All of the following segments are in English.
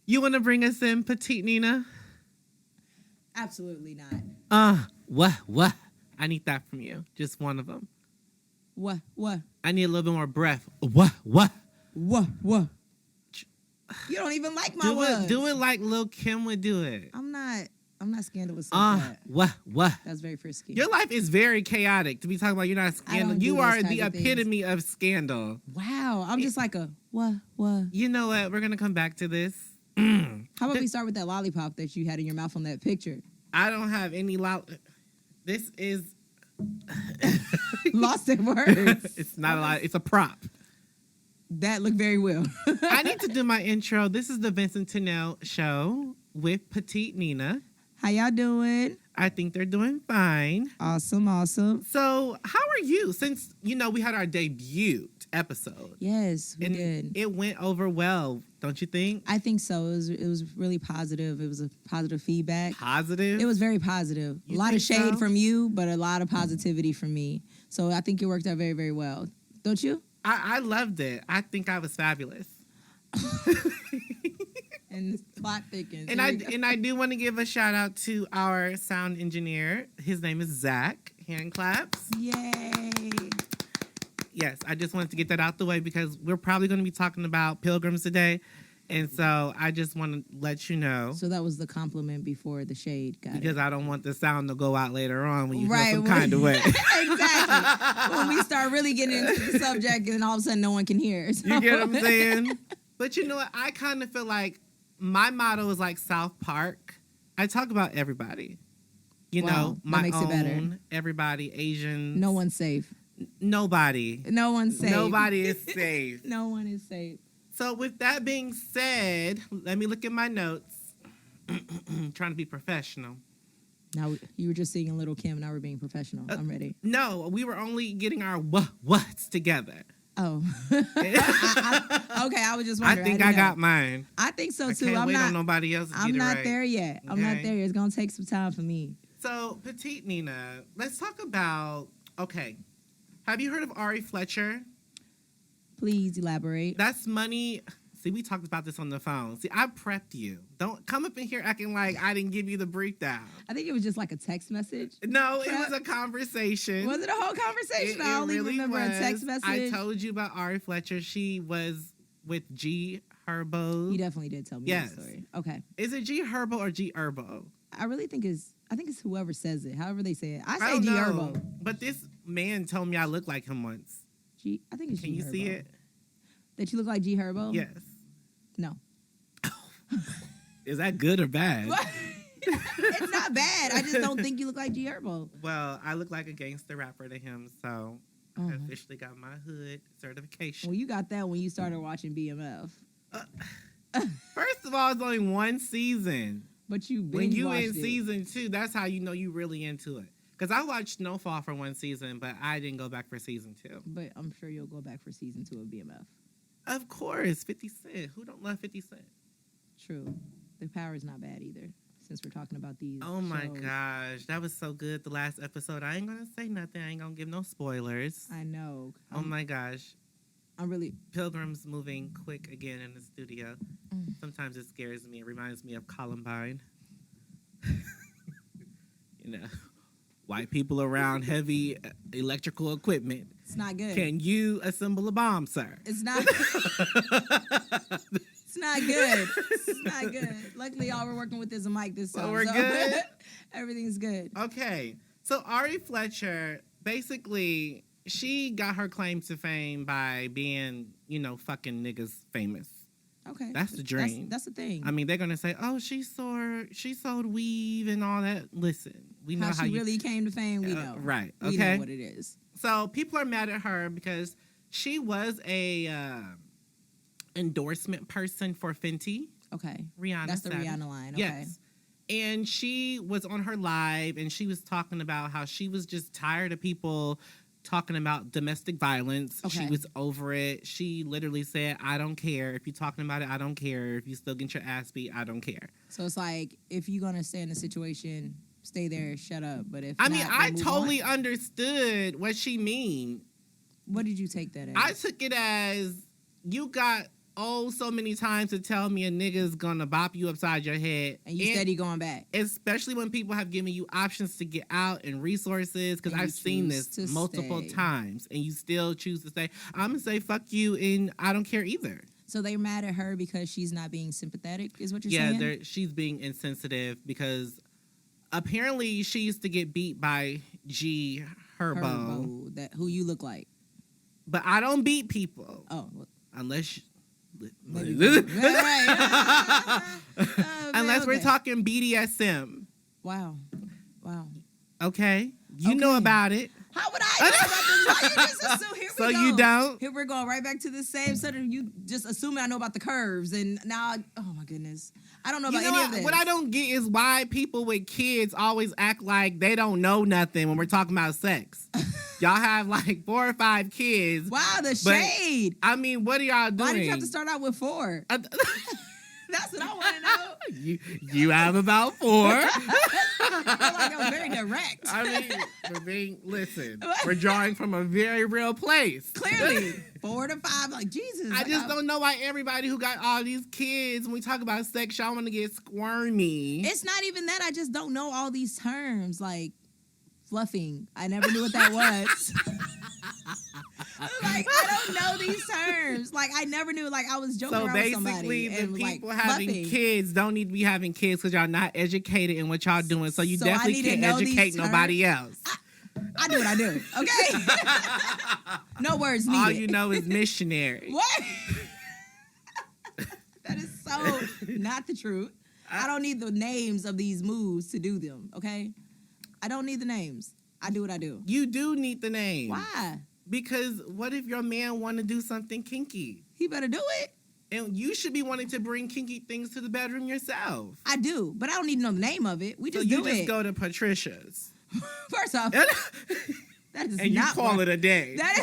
You want to bring us in, Petite Nina? Absolutely not. What? I need that from you. Just one of them. What? I need a little bit more breath. What? What? You don't even like my words. Do it like Lil' Kim would do it. I'm not scandalous like that. What? That's very frisky. Your life is very chaotic to be talking about you're not scandal. You are the epitome of scandal. Wow. I'm just like a what? You know what? We're going to come back to this. How about we start with that lollipop that you had in your mouth on that picture? I don't have any This is... Lost in words. It's not a lot. It's a prop. That looked very well. I need to do my intro. This is the Vincent-Tennell show with Petite Nina. How y'all doing? I think they're doing fine. Awesome. So, how are you? Since, we had our debut episode. Yes, we did. It went over well, don't you think? I think so. It was really positive. It was a positive feedback. Positive? It was very positive. A lot of shade from you, but a lot of positivity from me. So I think it worked out very, very well. Don't you? I loved it. I think I was fabulous. And the plot thickens. And I do want to give a shout out to our sound engineer. His name is Zach. Hand claps. Yay. Yes, I just wanted to get that out the way because we're probably going to be talking about pilgrims today. And so I just want to let you know. So that was the compliment before the shade. Because I don't want the sound to go out later on when you feel some right. kind of way. Exactly. When we start really getting into the subject and all of a sudden no one can hear. So. You get what I'm saying? But you know what? I kind of feel like my motto is like South Park. I talk about everybody. My makes own, it better. Everybody, Asians. No one's safe. Nobody. No one's safe. Nobody is safe. No one is safe. So with that being said, let me look at my notes. Trying to be professional. Now, you were just singing Little Kim. Now we're being professional. I'm ready. No, we were only getting our what's together. Oh. Okay, I was just wondering. I think I got mine. I think so, too. Can't wait on nobody else to I'm get it not right. there yet. I'm not there yet. It's going to take some time for me. So, Petite Nina, let's talk about, have you heard of Ari Fletcher? Please elaborate. That's money. See, we talked about this on the phone. See, I prepped you. Don't come up in here acting like I didn't give you the breakdown. I think it was just like a text message. No, it was a conversation. Was it a whole conversation? I only really remember a text message. I told you about Ari Fletcher. She was with G Herbo. You definitely did tell me that story. Okay. Is it G Herbo or G Herbo? I really think it's whoever says it, however they say it. I say G Herbo. But this man told me I look like him once. I think it's G Herbo. Can you see it? That you look like G Herbo? Yes. No. Is that good or bad? It's not bad. I just don't think you look like G Herbo. Well, I look like a gangster rapper to him, so I officially got my hood certification. Well, you got that when you started watching BMF. First of all, it's only one season. But when you in season 2, that's how you know you really into it. Because I watched Snowfall for one season, but I didn't go back for season 2. But I'm sure you'll go back for season 2 of BMF. Of course, 50 Cent. Who don't love 50 Cent? True. The power is not bad either, since we're talking about these my shows. gosh. That was so good, the last episode. I ain't going to say nothing. I ain't going to give no spoilers. I know. Oh, my gosh. I'm really... Pilgrim's moving quick again in the studio. Sometimes it scares me. It reminds me of Columbine. White people around heavy electrical equipment. It's not good. Can you assemble a bomb, sir? It's not. It's not good. It's not good. Luckily, all we're working with is a mic this time. So we're good? Everything's good. Okay. So Ari Fletcher, basically, she got her claim to fame by being, fucking niggas famous. Okay. That's the dream. That's the thing. I mean, they're going to say, oh, she sold weave and all that. Listen, we know how she really came to fame, we know. Right. Okay. We know what it is. So people are mad at her because she was a endorsement person for Fenty. Okay. Rihanna. That's the Rihanna line. Okay. Yes. And she was on her live and she was talking about how she was just tired of people talking about domestic violence. Okay. She was over it. She literally said, I don't care. If you're talking about it, I don't care. If you still get your ass beat, I don't care. So it's like, if you're going to stay in a situation, stay there, shut up. But if I totally understood what she mean. What did you take that as? I took it as you got so many times to tell me a nigga's gonna bop you upside your head. And you steady going back. Especially when people have given you options to get out and resources, because I've seen this multiple times, and you still choose to say, I'm gonna say fuck you, and I don't care either. So they're mad at her because she's not being sympathetic, is what you're saying? Yeah, she's being insensitive because apparently she used to get beat by G Herbo. Who you look like. But I don't beat people. Oh. Unless... Right. Unless we're talking BDSM. Wow. Okay. You know about it. How would I know about this? Why you just assume? Here we so go. You don't? Here we're going right back to the same sort of you just assuming I know about the curves, and now oh my goodness, I don't know about any of this. What I don't get is why people with kids always act like they don't know nothing when we're talking about sex. Y'all have like 4 or 5 kids. Wow, the shade. I mean, what are y'all doing? Why did you have to start out with 4? That's what I want to know. You have about 4. I feel like I'm very direct. I mean, listen, we're drawing from a very real place. Clearly. 4 to 5, like Jesus. I just don't know why everybody who got all these kids, when we talk about sex, y'all want to get squirmy. It's not even that. I just don't know all these terms, like fluffing. I never knew what that was. Like, I don't know these terms. Like, I never knew. Like, I was joking around with somebody. So basically, the people having fluffing. kids don't need to be having kids because y'all not educated in what y'all doing. So you definitely can't educate nobody else. I do what I do. Okay? No words needed. All you know is missionary. What? That is so not the truth. I don't need the names of these moves to do them. Okay? I don't need the names. I do what I do. You do need the name. Why? Because what if your man want to do something kinky? He better do it. And you should be wanting to bring kinky things to the bedroom yourself. I do, but I don't need to know the name of it. We just do it. So you just go to Patricia's. First off, that is and not you call it a day. That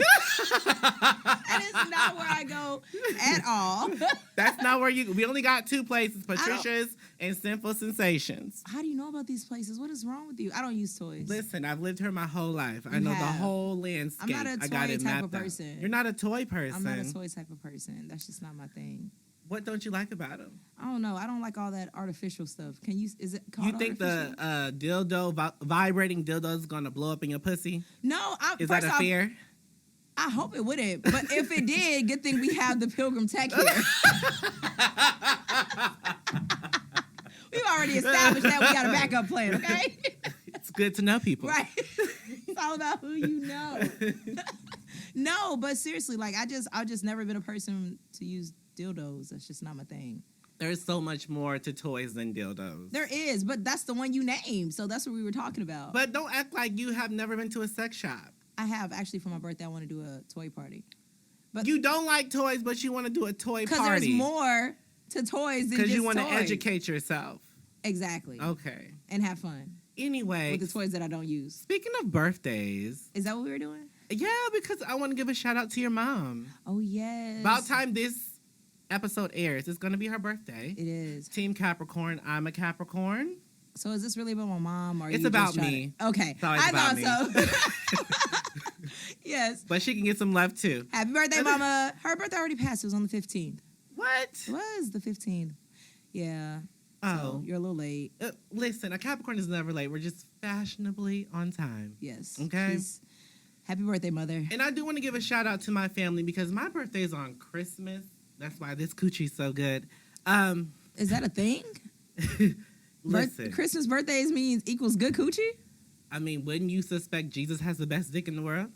is not where I go at all. That's not where we only got 2 places, Patricia's and Sinful Sensations. How do you know about these places? What is wrong with you? I don't use toys. Listen, I've lived here my whole life. I know the whole landscape. I'm not a toy type of person. You're not a toy person. I'm not a toy type of person. That's just not my thing. What don't you like about them? I don't know. I don't like all that artificial stuff. Is it called artificial? You think the dildo, vibrating dildo is going to blow up in your pussy? No. Is that a fear? I hope it wouldn't. But if it did, good thing we have the Pilgrim Tech here. We've already established that we got a backup plan, okay? It's good to know people. Right. It's all about who you know. No, but seriously, like I've just never been a person to use dildos. That's just not my thing. There's so much more to toys than dildos. There is, but that's the one you named, so that's what we were talking about. But don't act like you have never been to a sex shop. I have. Actually, for my birthday, I want to do a toy party. But you don't like toys, but you want to do a toy party. Because there's more to toys than just because you want to educate yourself. Exactly. Okay. And have fun. Anyway. With the toys that I don't use. Speaking of birthdays. Is that what we were doing? Yeah, because I want to give a shout out to your mom. Oh, yes. About time this episode airs. It's going to be her birthday. It is. Team Capricorn. I'm a Capricorn. So is this really about my mom? Or it's about me. Okay. I thought so. Yes. But she can get some love too. Happy birthday, Mama. Her birthday already passed. It was on the 15th. What? It was the 15th. Yeah. Oh. So you're a little late. Listen, a Capricorn is never late. We're just fashionably on time. Yes. Okay? Happy birthday, Mother. And I do want to give a shout out to my family because my birthday is on Christmas. That's why this coochie's so good. Is that a thing? Listen. Christmas birthdays equals good coochie? I mean, wouldn't you suspect Jesus has the best dick in the world?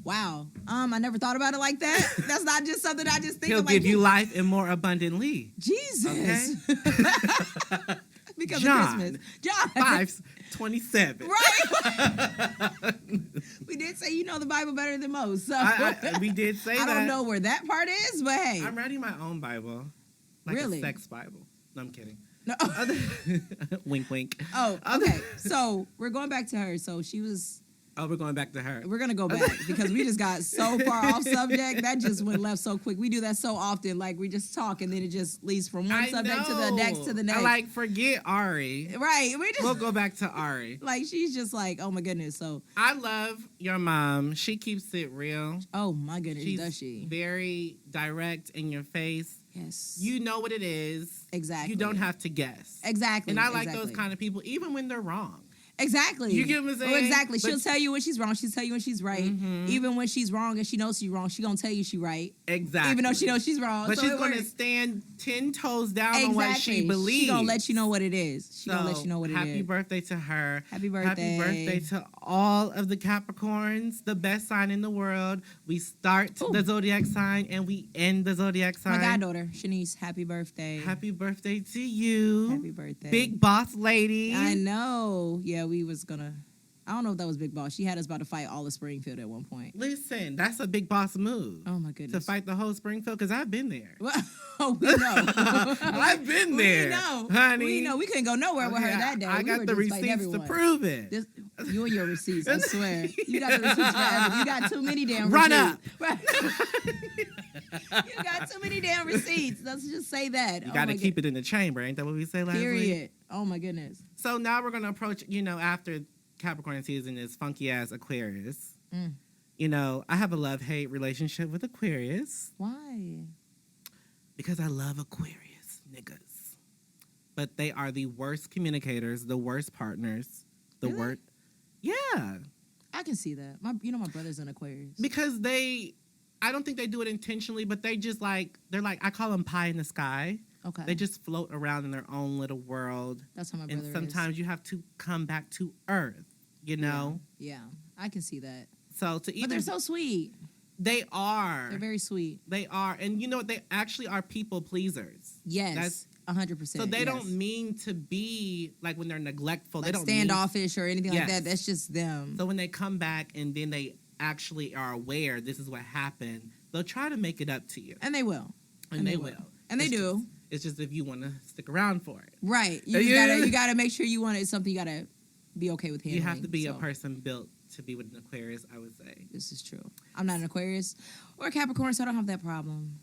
Wow. I never thought about it like that. That's not just something I just think He'll of. give you life and more abundantly. Jesus. Okay? Because John, of Christmas. John. 5:27. Right. We did say you know the Bible better than most. So we did say that. I don't know where that part is, but hey. I'm writing my own Bible. Like really? A sex Bible. No, I'm kidding. No. Wink, wink. Oh, okay. So we're going back to her. So she was... Oh, we're going back to her. We're going to go back because we just got so far off subject. That just went left so quick. We do that so often. Like, we just talk and then it just leads from one subject to the next to the next. I like, forget Ari. Right. We'll go back to Ari. Like, she's just like, oh, my goodness. So I love your mom. She keeps it real. Oh, my goodness. Does she? Very direct in your face. Yes. You know what it is. Exactly. You don't have to guess. Exactly. And I like those kind of people, even when they're wrong. Exactly. You get what I'm saying? Oh, exactly. She'll tell you when she's wrong. She'll tell you when she's right. Mm-hmm. Even when she's wrong and she knows she's wrong, she's going to tell you she's right. Exactly. Even though she knows she's wrong. But she's going to stand 10 toes down on what she believes. She's going to let you know what it is. She's going to let you know what it is. Happy birthday to her. Happy birthday. Happy birthday to all of the Capricorns, the best sign in the world. We start the zodiac sign and we end the zodiac sign. My goddaughter, Shanice, happy birthday. Happy birthday to you. Happy birthday. Big boss lady. I know. Yeah, we was going to. I don't know if that was Big Boss. She had us about to fight all of Springfield at one point. Listen, that's a big boss move. Oh, my goodness. To fight the whole Springfield, because I've been there. Oh, we know. I've been there. We know. Honey. We know. We couldn't go nowhere with her that day. I got the receipts to prove it. You and your receipts, I swear. You got the receipts forever. You got too many damn receipts. Run up. You got too many damn receipts. Let's just say that. You got to keep it in the chamber. Ain't that what we said last week? Period. Oh, my goodness. So now we're going to approach, after Capricorn season is funky ass Aquarius. I have a love-hate relationship with Aquarius. Why? Because I love Aquarius niggas. But they are the worst communicators, the worst partners, the worst. Yeah. I can see that. My brother's an Aquarius. Because I don't think they do it intentionally, but they just I call them pie in the sky. Okay. They just float around in their own little world. That's how my brother is. And sometimes you have to come back to earth, Yeah, I can see that. But they're so sweet. They are. They're very sweet. They are. And you know what? They actually are people pleasers. Yes. That's 100%. So they don't mean to be when they're neglectful. They don't standoffish or anything like that. That's just them. So when they come back and then they actually are aware this is what happened, they'll try to make it up to you. And they will. And they will. And they do. It's just if you want to stick around for it. Right. You gotta make sure you want it. It's something you gotta be okay with handling. You have to be a person built to be with an Aquarius, I would say. This is true. I'm not an Aquarius or a Capricorn, so I don't have that problem.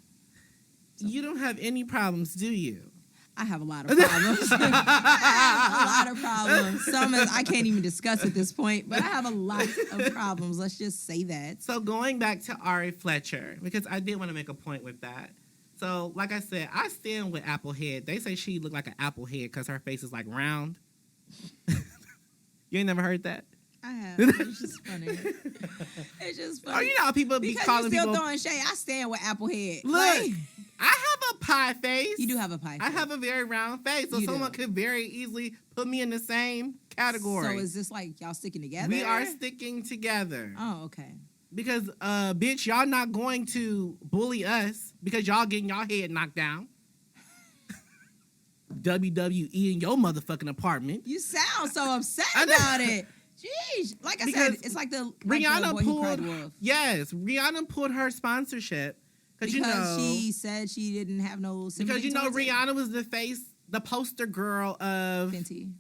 So. You don't have any problems, do you? I have a lot of problems. I have a lot of problems. Some I can't even discuss at this point, but I have a lot of problems. Let's just say that. So going back to Ari Fletcher, because I did want to make a point with that. So, like I said, I stand with Applehead. They say she looked like an Applehead because her face is round. You ain't never heard that? I have. It's just funny. It's just funny. Oh, you know how people be calling people... Because you still throwing shade. I stand with Applehead. Look, I have a pie face. You do have a pie face. I have a very round face. So someone could very easily put me in the same category. So is this y'all sticking together? We are sticking together. Oh, okay. Because, bitch, y'all not going to bully us because y'all getting y'all head knocked down. WWE in your motherfucking apartment. You sound so upset about it. Jeez. Like I said, it's like the Rihanna boy who cried wolf. Yes, Rihanna pulled her sponsorship. Because she said she didn't have no sympathy. Because, Rihanna was the poster girl of... Fenty.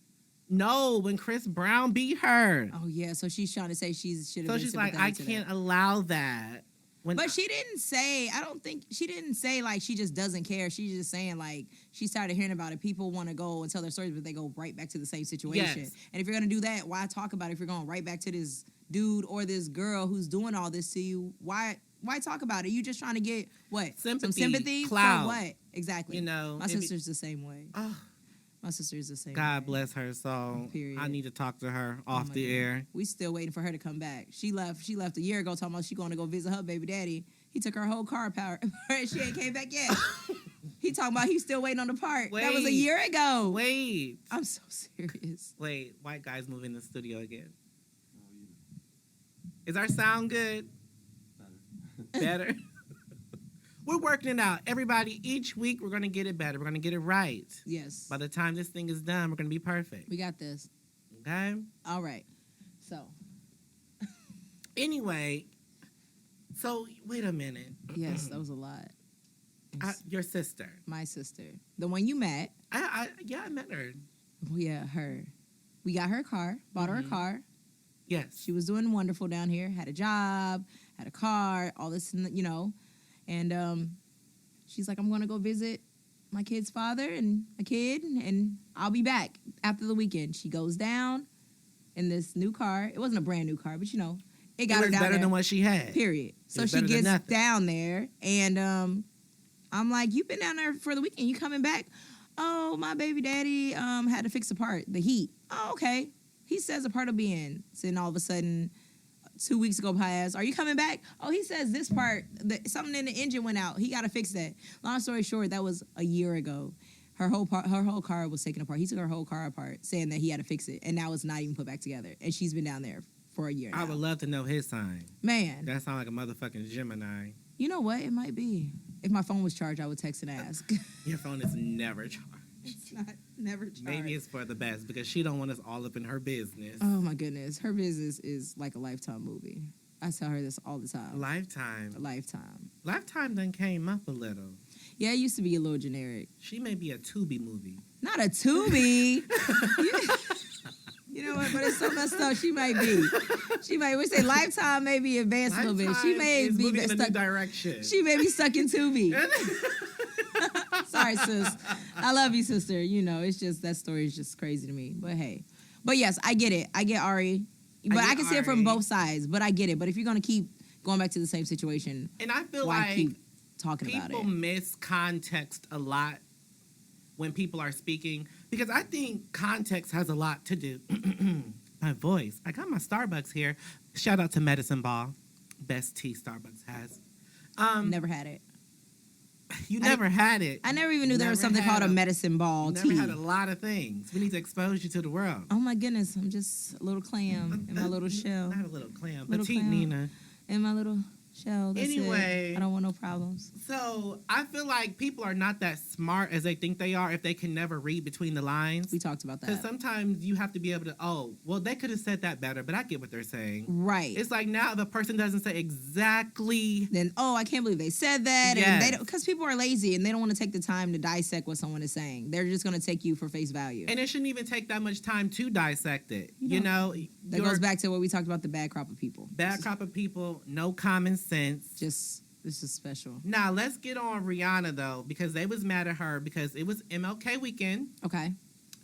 No, when Chris Brown beat her. Oh, yeah. So she's trying to say she should have been. So she's like, I can't allow that. But she didn't say, she just doesn't care. She's just saying she's tired of hearing about it. People want to go and tell their stories, but they go right back to the same situation. Yes. And if you're going to do that, why talk about it if you're going right back to this dude or this girl who's doing all this to you? Why talk about it? You just trying to get what? Sympathy. Some sympathy? Clout. For what? Exactly. My sister's the same way. Oh. My sister's the same. God bless her soul. Period. I need to talk to her off the air. We still waiting for her to come back. She left a year ago talking about she going to go visit her baby daddy. He took her whole car power. She ain't came back yet. He talking about he's still waiting on the part. Wait. That was a year ago. Wait. I'm so serious. Wait. White guys moving in the studio again. Is our sound good? Better? We're working it out. Everybody, each week, we're going to get it better. We're going to get it right. Yes. By the time this thing is done, we're going to be perfect. We got this. Okay? All right. So. Anyway, wait a minute. Yes, that was a lot. Your sister. My sister. The one you met. I met her. Yeah, her. We got her a car. Bought her a car. Yes. She was doing wonderful down here. Had a job. Had a car. All this, And she's like, I'm going to go visit my kid's father and a kid, and I'll be back after the weekend. She goes down in this new car. It wasn't a brand new car, but it got her down better there. than what she had. Period. So she gets down there, and I'm like, you've been down there for the weekend. You coming back? Oh, my baby daddy had to fix a part, the heat. Oh, okay. He says a part will be in. So then all of a sudden, 2 weeks go past. Are you coming back? Oh, he says this part, something in the engine went out. He got to fix that. Long story short, that was a year ago. Her whole car was taken apart. He took her whole car apart, saying that he had to fix it, and now it's not even put back together. And she's been down there for a year now. I would love to know his sign. Man. That sounds like a motherfucking Gemini. You know what? It might be. If my phone was charged, I would text and ask. Your phone is never charged. It's not never charged. Maybe it's for the best because she don't want us all up in her business. Oh my goodness. Her business is like a Lifetime movie. I tell her this all the time. Lifetime. Lifetime done came up a little. Yeah, it used to be a little generic. She may be a Tubi movie. Not a Tubi. You know what? But it's so messed up. She might be. We say Lifetime may be advanced a little bit. She may be moving in a stuck. new direction. She may be stuck in Tubi. Sorry, sis. I love you, sister. You know, it's just that story is just crazy to me. But hey, but yes, I get it. I get Ari, but I can see it from both sides. But I get it. But if you're gonna keep going back to the same situation, and I feel why like keep talking about it? People miss context a lot when people are speaking because I think context has a lot to do. My voice. I got my Starbucks here. Shout out to Medicine Ball, best tea Starbucks has. Never had it. You never had it. I never even knew there was something called a medicine ball tea. Never had a lot of things. We need to expose you to the world. Oh my goodness, I'm just a little clam in my little shell. Not a little clam, little petite clam Nina. In my little shell. That's anyway, it. I don't want no problems. So I feel like people are not that smart as they think they are if they can never read between the lines. We talked about that. Because sometimes you have to be able to, they could have said that better, but I get what they're saying. Right. It's like now the person doesn't say exactly. Then, I can't believe they said that. Yes. And they don't, because people are lazy and they don't want to take the time to dissect what someone is saying. They're just going to take you for face value. And it shouldn't even take that much time to dissect it. You know? That goes back to what we talked about, the bad crop of people. Bad crop of people, no common sense. This is special. Now, let's get on Rihanna, though, because they was mad at her because it was MLK weekend. Okay.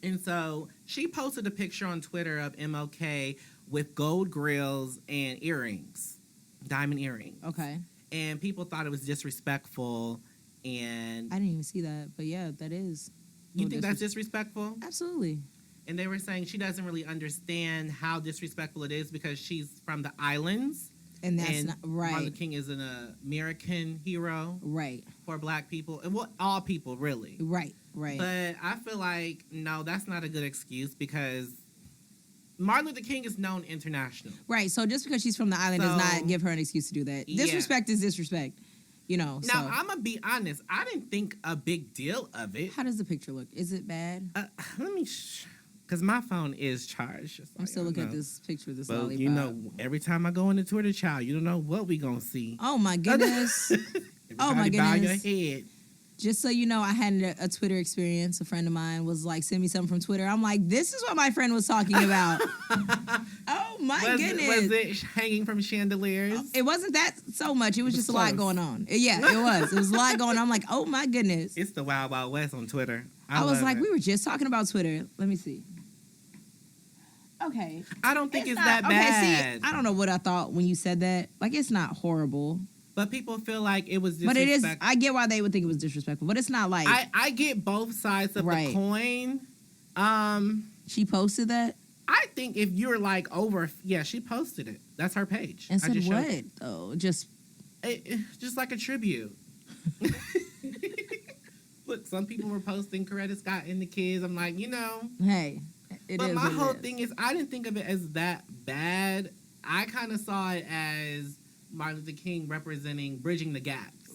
And so she posted a picture on Twitter of MLK with gold grills and earrings, diamond earrings. Okay. And people thought it was disrespectful. And I didn't even see that, but yeah, that is. You think that's disrespectful? Absolutely. And they were saying she doesn't really understand how disrespectful it is because she's from the islands. And that's not right. Martin Luther King is an American hero, right, for Black people, and all people really, right. But I feel like no, that's not a good excuse because Martin Luther King is known internationally, right? So just because she's from the island does not give her an excuse to do that. Disrespect is disrespect, you know. Now I'm gonna be honest. I didn't think a big deal of it. How does the picture look? Is it bad? Let me. Because my phone is charged. I'm still looking at this picture of this lollipop. You know, every time I go into Twitter, child, you don't know what we gonna see. Oh my goodness! Oh my goodness! Bow your head. Just so you know, I had a Twitter experience. A friend of mine was like, "Send me something from Twitter." I'm like, "This is what my friend was talking about." Oh my goodness! Was it hanging from chandeliers? It wasn't that so much. It was just close. A lot going on. Yeah, it was. It was a lot going on. I'm like, "Oh my goodness!" It's the Wild Wild West on Twitter. I was like, we were just talking about Twitter. Let me see. Okay. I don't think it's that bad. See, I don't know what I thought when you said that. Like, it's not horrible. But people feel like it was disrespectful. But it is. I get why they would think it was disrespectful. But it's not like. I get both sides of the coin. She posted that? I think if you're like over. Yeah, she posted it. That's her page. And said what, though? Just like a tribute. Look, some people were posting Coretta Scott and the kids. I'm like, Hey. But my whole thing is, I didn't think of it as that bad. I kind of saw it as Martin Luther King representing bridging the gaps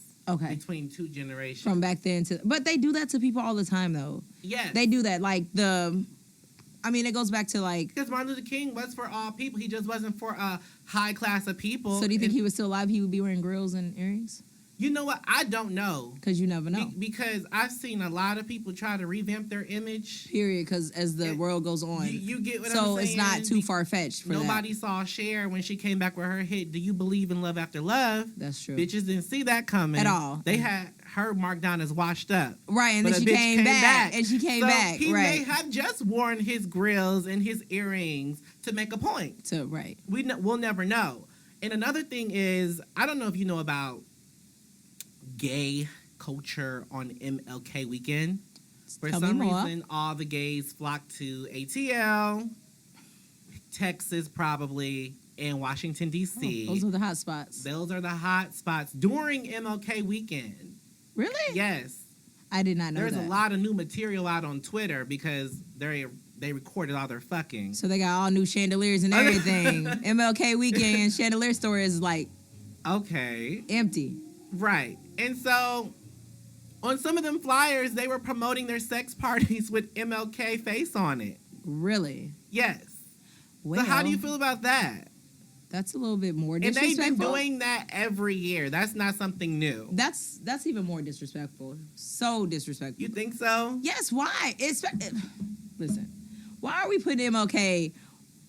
between two generations. From back then to... But they do that to people all the time, though. Yes. They do that. Like, it goes back to, like... Because Martin Luther King was for all people. He just wasn't for a high class of people. So do you think he was still alive? He would be wearing grills and earrings? You know what? I don't know. Because you never know. Because I've seen a lot of people try to revamp their image. Period. Because as the world goes on. You get what I'm saying? So it's not too far-fetched for Nobody saw Cher when she came back with her hit, Do You Believe in Love After Love? That's true. Bitches didn't see that coming. At all. They had her marked down as washed up. Right, and then she came back. And she came back. He may have just worn his grills and his earrings to make a point. Right. We'll never know. And another thing is, I don't know if you know about gay culture on MLK weekend. For Tell me some more. reason, all the gays flocked to ATL, Texas probably, and Washington, D.C. Those are the hot spots. Those are the hot spots during MLK weekend. Really? Yes. I did not know There's that. a lot of new material out on Twitter because they recorded all their fucking. So they got all new chandeliers and everything. MLK weekend chandelier store is like Okay. empty. Right. And so on some of them flyers, they were promoting their sex parties with MLK face on it. Really? Yes. Well, So how do you feel about that? That's a little bit more And disrespectful. they've been doing that every year. That's not something new. That's even more disrespectful. So disrespectful. You think so? Yes. Why? Listen. Why are we putting MLK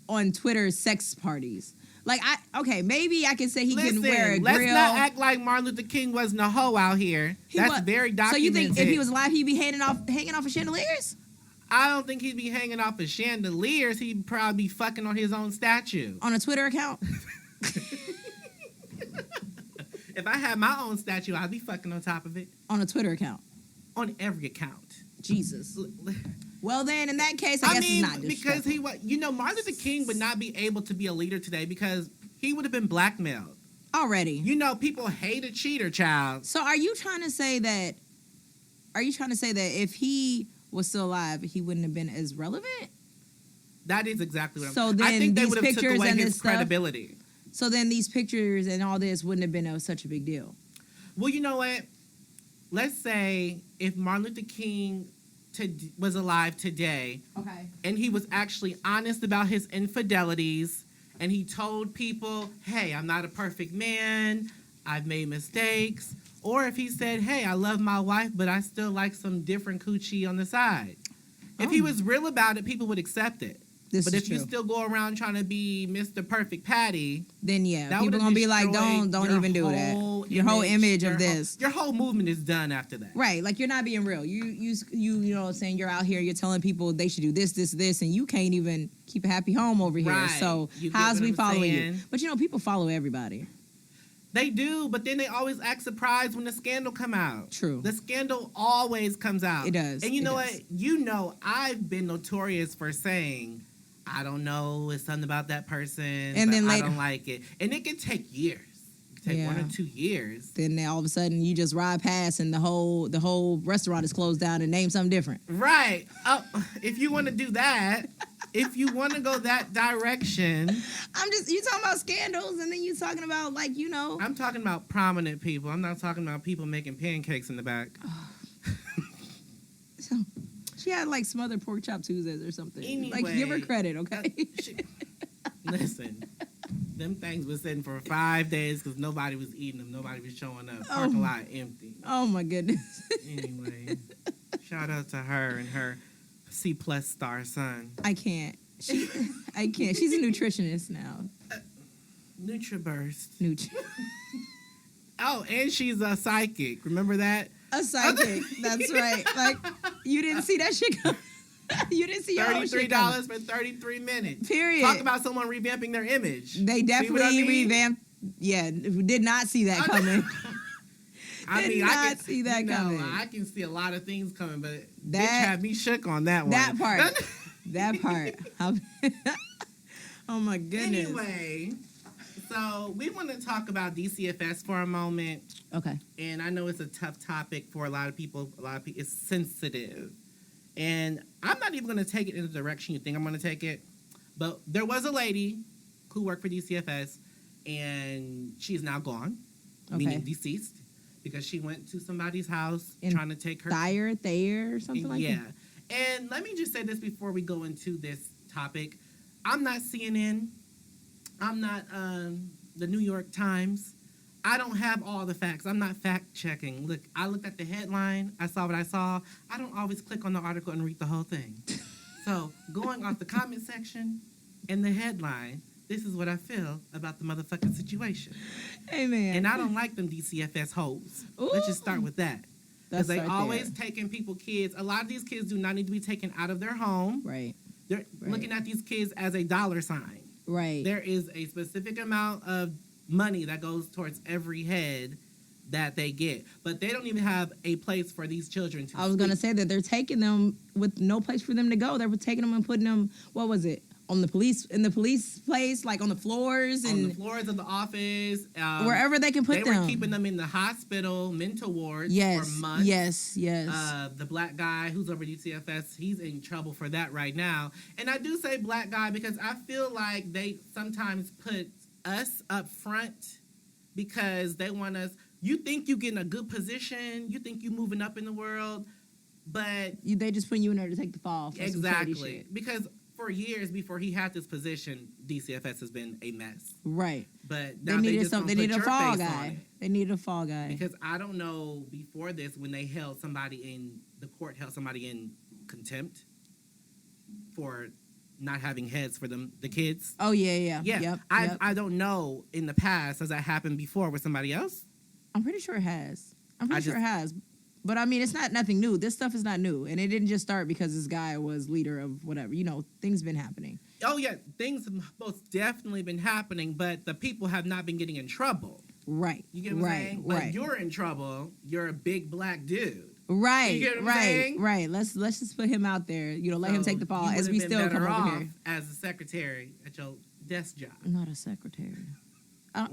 on Twitter sex parties? Like maybe I can say he Listen, can wear a let's grill. not act like Martin Luther King wasn't a hoe out here. That's very So documented. you think if he was alive, he'd be hanging off of chandeliers I don't think he'd be hanging off of chandeliers. He'd probably be fucking on his own statue. on a Twitter account? If I had my own statue, I'd be fucking on top of it. On a Twitter account? On every account. Jesus. Well, then, in that case, I guess it's not because disrespectful. Martin Luther King would not be able to be a leader today because he would have been blackmailed. Already. People hate a cheater, child. So are you trying to say that if he was still alive, he wouldn't have been as relevant? That is exactly what I'm So saying. I then think they these would have took pictures away and his this stuff- credibility. So then these pictures and all this wouldn't have been such a big deal. Well, you know what? Let's say if Martin Luther King was alive today Okay. and he was actually honest about his infidelities and he told people, hey, I'm not a perfect man, I've made mistakes. Or if he said, hey, I love my wife, but I still like some different coochie on the side. If he was real about it, people would accept it. This But is if you true. still go around trying to be Mr. Perfect Patty, Then yeah, that people would've gonna be like, destroyed don't your even do that. whole Your whole image of your this. Your whole movement is done after that. Right, like you're not being real. You know what I'm saying? You're out here, you're telling people they should do this, and you can't even keep a happy home over here. Right. So You get how's what we I'm following you? saying? But people follow everybody. They do, but then they always act surprised when the scandal come out. True. The scandal always comes out. It does. And you It know does. what? I've been notorious for saying, I don't know, it's something about that person, And but then I later- don't like it. And it can take years. It can take 1 Yeah. or 2 years. Then all of a sudden you just ride past and the whole restaurant is closed down and name something different. Right. If you want to do that, if you want to go that direction, You talking about scandals and then you talking about I'm talking about prominent people. I'm not talking about people making pancakes in the back. She had some other pork chop Tuesdays or something. Anyway, give her credit, okay? Listen, them things were sitting for 5 days because nobody was eating them. Nobody was showing up. Oh. Parking lot empty. Oh my goodness. Anyway, shout out to her and her C+ star son. I can't. I can't. She's a nutritionist now. NutriBurst. Oh, and she's a psychic. Remember that? A psychic. That's right. You didn't see that shit coming. You didn't see your own shit coming. $33 for 33 minutes. Period. Talk about someone revamping their image. They See what definitely I mean? revamped. Yeah, did not see that coming. Did not I can see that coming. I can see a lot of things coming, but That- bitch had me shook on that one. That part. That part. Oh my goodness. Anyway, so we want to talk about DCFS for a moment, Okay. and I know it's a tough topic for a lot of people. It's sensitive, and I'm not even going to take it in the direction you think I'm going to take it. But there was a lady who worked for DCFS, and she's now gone, meaning deceased, because she went to somebody's house In trying to take her Thayer, or something like yeah. that. And let me just say this before we go into this topic. I'm not CNN. I'm not the New York Times. I don't have all the facts. I'm not fact checking. Look, I looked at the headline. I saw what I saw. I don't always click on the article and read the whole thing. So going off the comment section and the headline, this is what I feel about the motherfucking situation. Hey man. And I don't like them DCFS hoes. Let's just start with that. Because they right always there. taking people, kids. A lot of these kids do not need to be taken out of their home. Right. They're Right. looking at these kids as a dollar sign. Right. There is a specific amount of money that goes towards every head that they get. But they don't even have a place for these children to I was going to say that they're taking them with no place for them to go. They were taking them and putting them, what was it? In the police place, like on the floors and on the floors of the office, wherever they can put them. They were keeping them in the hospital mental wards for months. Yes. The black guy who's over DCFS, he's in trouble for that right now. And I do say black guy because I feel like they sometimes put us up front because they want us. You think you get in a good position, you think you moving up in the world, but they just put you in there to take the fall. For exactly, because for years before he had this position, DCFS has been a mess. Right. But now they needed a fall guy. They needed a fall guy. Because I don't know, before this, when they held somebody in, the court held somebody in contempt for not having heads for them, the kids. Oh, yeah. Yep. I don't know in the past, has that happened before with somebody else? I'm pretty sure it has. Sure it has. But, I mean, it's nothing new. This stuff is not new. And it didn't just start because this guy was leader of whatever. You know, things been happening. Oh, yeah. Things have most definitely been happening, but the people have not been getting in trouble. Right. You get what I'm saying? Right. But you're in trouble. You're a big black dude. Right. You get what I'm saying? Right. Let's just put him out there. You know, let him take the fall as we still come over here. As a secretary at your desk job. I'm not a secretary.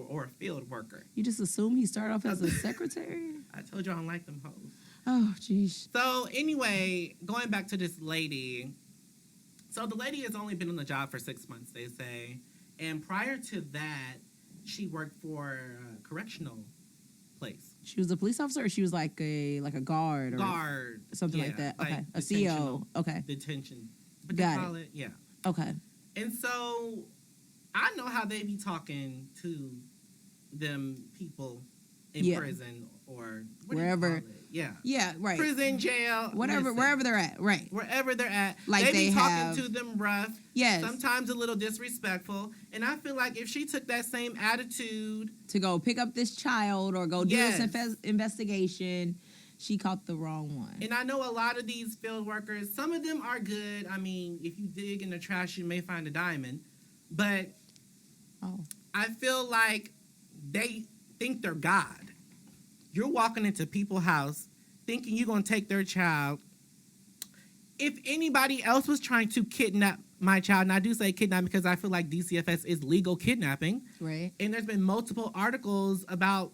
Or a field worker. You just assume he started off as a secretary? I told you I don't like them hoes. Oh, jeez. So, anyway, going back to this lady. So, the lady has only been on the job for 6 months, they say. And prior to that, she worked for a correctional place. She was a police officer, or she was like a guard? Guard. Something like that. Okay. A CO. Okay. Detention. But Got they call it. Yeah. Okay. And so, I know how they be talking to them people in prison or wherever. Yeah, right. Prison, jail, wherever they're at, right. Wherever they're at. Like they be talking to them rough. Yes. Sometimes a little disrespectful. And I feel like if she took that same attitude to go pick up this child or go do this investigation, she caught the wrong one. And I know a lot of these field workers, some of them are good. I mean, if you dig in the trash, you may find a diamond. But I feel like they think they're God. You're walking into people's house thinking you're going to take their child. If anybody else was trying to kidnap my child, and I do say kidnap because I feel like DCFS is legal kidnapping. Right. And there's been multiple articles about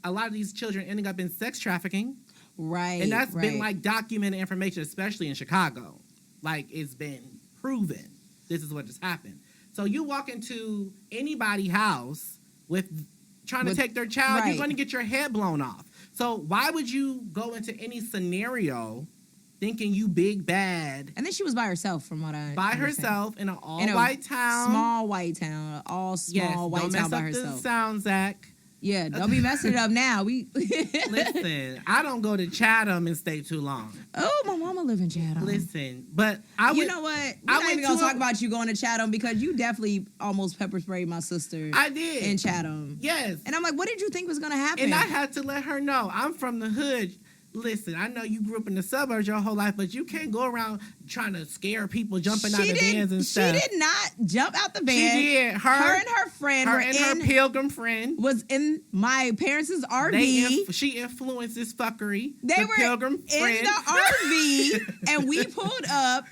a lot of these children ending up in sex trafficking. Right. And that's been like documented information, especially in Chicago. Like it's been proven this is what has happened. So you walk into anybody's house with trying to take their child, you're going to get your head blown off. So why would you go into any scenario thinking you big bad? And then she was by herself, from what I understand. By herself in an all-white town. Small white town. All small white town by herself. Don't mess up the sound, Zach. Yeah, don't be messing it up now. Listen, I don't go to Chatham and stay too long. Oh, my mama live in Chatham. Listen, but you know what? We're not even going to talk about you going to Chatham because you definitely almost pepper sprayed my sister. I did. In Chatham. Yes. And I'm like, what did you think was going to happen? And I had to let her know. I'm from the hood. Listen, I know you grew up in the suburbs your whole life, but you can't go around trying to scare people jumping out of vans and stuff. She did not jump out the van. She did. Her and her friend her pilgrim friend was in my parents' RV. She influenced this fuckery. They were pilgrim friend. In the RV, and we pulled up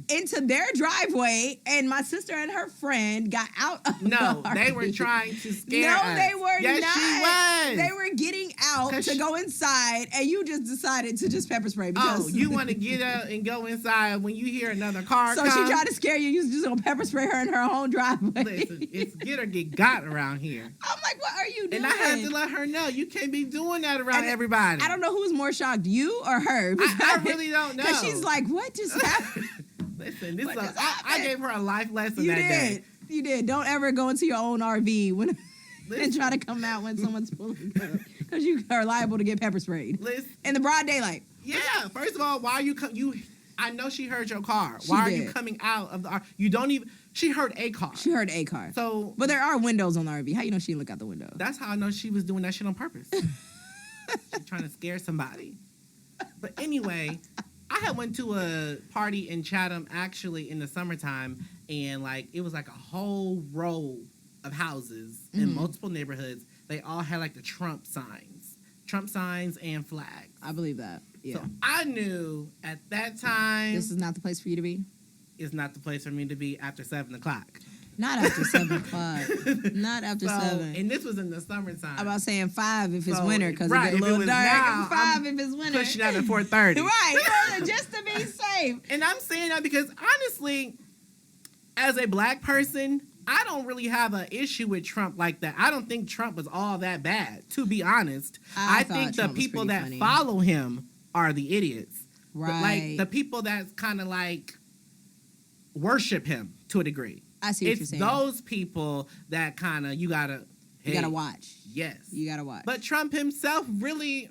into their driveway, and my sister and her friend got out of the RV. They were trying to scare us. No, they were not. She was. They were getting out to go inside, and you just decided to just pepper spray. Because you want to get out and go inside when you hear another car come. So she tried to scare you. You was just going to pepper spray her in her own driveway. Listen, it's get or get got around here. I'm like, what are you doing? And I had to let her know, you can't be doing that around everybody. I don't know who's more shocked, you or her. I really don't know. Because she's like, what just happened? Listen, I gave her a life lesson that day. You did. Don't ever go into your own RV and try to come out when someone's pulling up. Because you are liable to get pepper sprayed. In the broad daylight. Yeah. First of all, why are you I know she heard your car. Why are you coming out of the RV? You don't even... She heard a car. She heard a car. So... But there are windows on the RV. How you know she didn't look out the window? That's how I know she was doing that shit on purpose. She's trying to scare somebody. But anyway... I had went to a party in Chatham actually in the summertime, and it was like a whole row of houses in multiple neighborhoods. They all had the Trump signs. Trump signs and flags. I believe that. Yeah. So I knew at that time This is not the place for you to be. It's not the place for me to be after 7 o'clock. Not after 7 o'clock. Not after 7. And this was in the summertime. I'm about saying 5 if it's So, winter because right, it get a little if it was dark. now, 5 I'm if it's winter. pushing out at 4:30. Right, just to be safe. And I'm saying that because honestly, as a black person, I don't really have an issue with Trump like that. I don't think Trump was all that bad, to be honest. I think the Trump was people pretty that funny. follow him are the idiots. Right. Like the people that's kind of like worship him to a degree. I see what you're It's saying. those people that kind of you gotta watch. Yes. You gotta watch. But Trump himself really,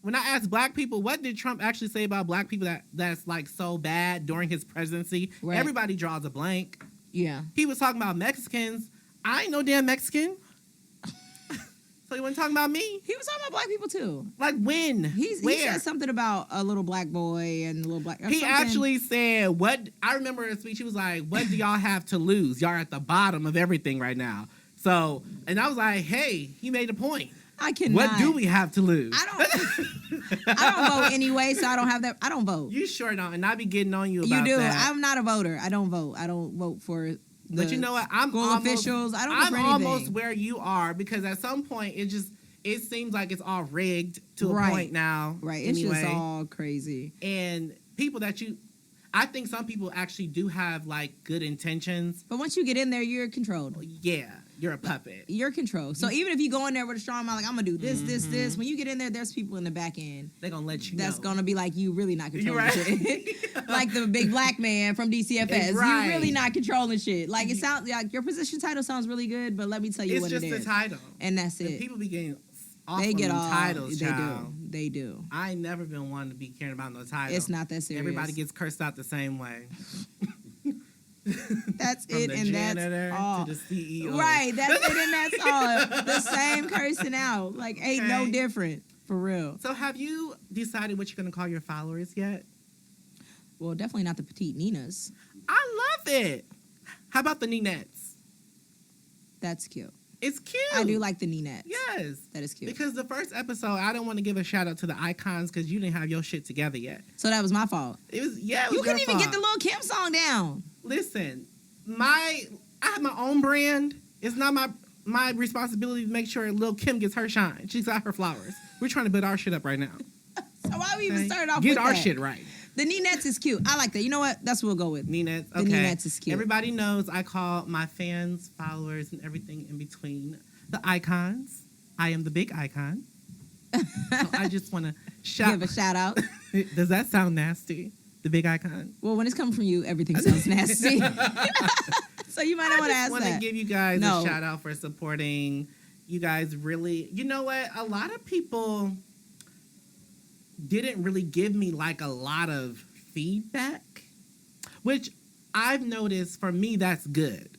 when I asked black people, what did Trump actually say about black people that's like so bad during his presidency? Right. Everybody draws a blank. Yeah. He was talking about Mexicans. I ain't no damn Mexican. So he wasn't talking about me? He was talking about black people too. Like when? He Where? said something about a little black boy and a little black. He something. actually said, "What?" I remember a speech. He was like, "What do y'all have to lose? Y'all are at the bottom of everything right now." So, and I was like, "Hey, he made a point. I cannot. What do we have to lose?" I don't vote anyway, so I don't have that. I don't vote. You sure don't, and I be getting on you about You do. that. I'm not a voter. I don't vote. I don't vote for. But you know what? I'm school almost, officials. I don't vote for I'm anything. almost where you are because at some point it seems like it's all rigged to a Right. point now. Right. It's anyway. just all crazy. And people I think some people actually do have like good intentions. But once you get in there, you're controlled. Yeah, you're a puppet. You're controlled. So even if you go in there with a strong mind, like I'm gonna do this, this, when you get in there, there's people in the back end. They're gonna let you That's know. gonna be like you really not You're controlling right. shit. Like the big black man from DCFS. Right. You're really not controlling shit. Like it sounds like your position title sounds really good, but let me tell you It's what just it the is. title. And that's And it. people be getting off They on get them all titles, they child. do. They do. I ain't never been one to be caring about no title. It's not that serious. Everybody gets cursed out the same way. That's From it, the and janitor that's all. to the CEO. Right, that's it, and that's all. The same cursing out. Like, ain't no Okay. different. For real. So have you decided what you're going to call your followers yet? Well, definitely not the petite Ninas. I love it. How about the Ninettes? That's cute. It's cute. I do like the Ninettes. Yes. That is cute. Because the first episode, I don't want to give a shout out to the icons because you didn't have your shit together yet. So that was my fault. It was You your couldn't even fault. get the Lil' Kim song down. Listen, I have my own brand. It's not my responsibility to make sure Lil' Kim gets her shine. She's got her flowers. We're trying to build our shit up right now. So why we even Okay? started off Get with our that? shit right. The Ninettes is cute. I like that. You know what? That's what we'll go with. Ninettes. The Okay. Ninettes is cute. Everybody knows I call my fans, followers, and everything in between the icons. I am the big icon. So I just want to Give a shout out. Does that sound nasty? The big icon? Well, when it's coming from you, everything sounds nasty. So you might not want to I ask just want to that. give you guys No. a shout out for supporting. You guys really, you know what? A lot of people didn't really give me like a lot of feedback, which I've noticed for me that's good.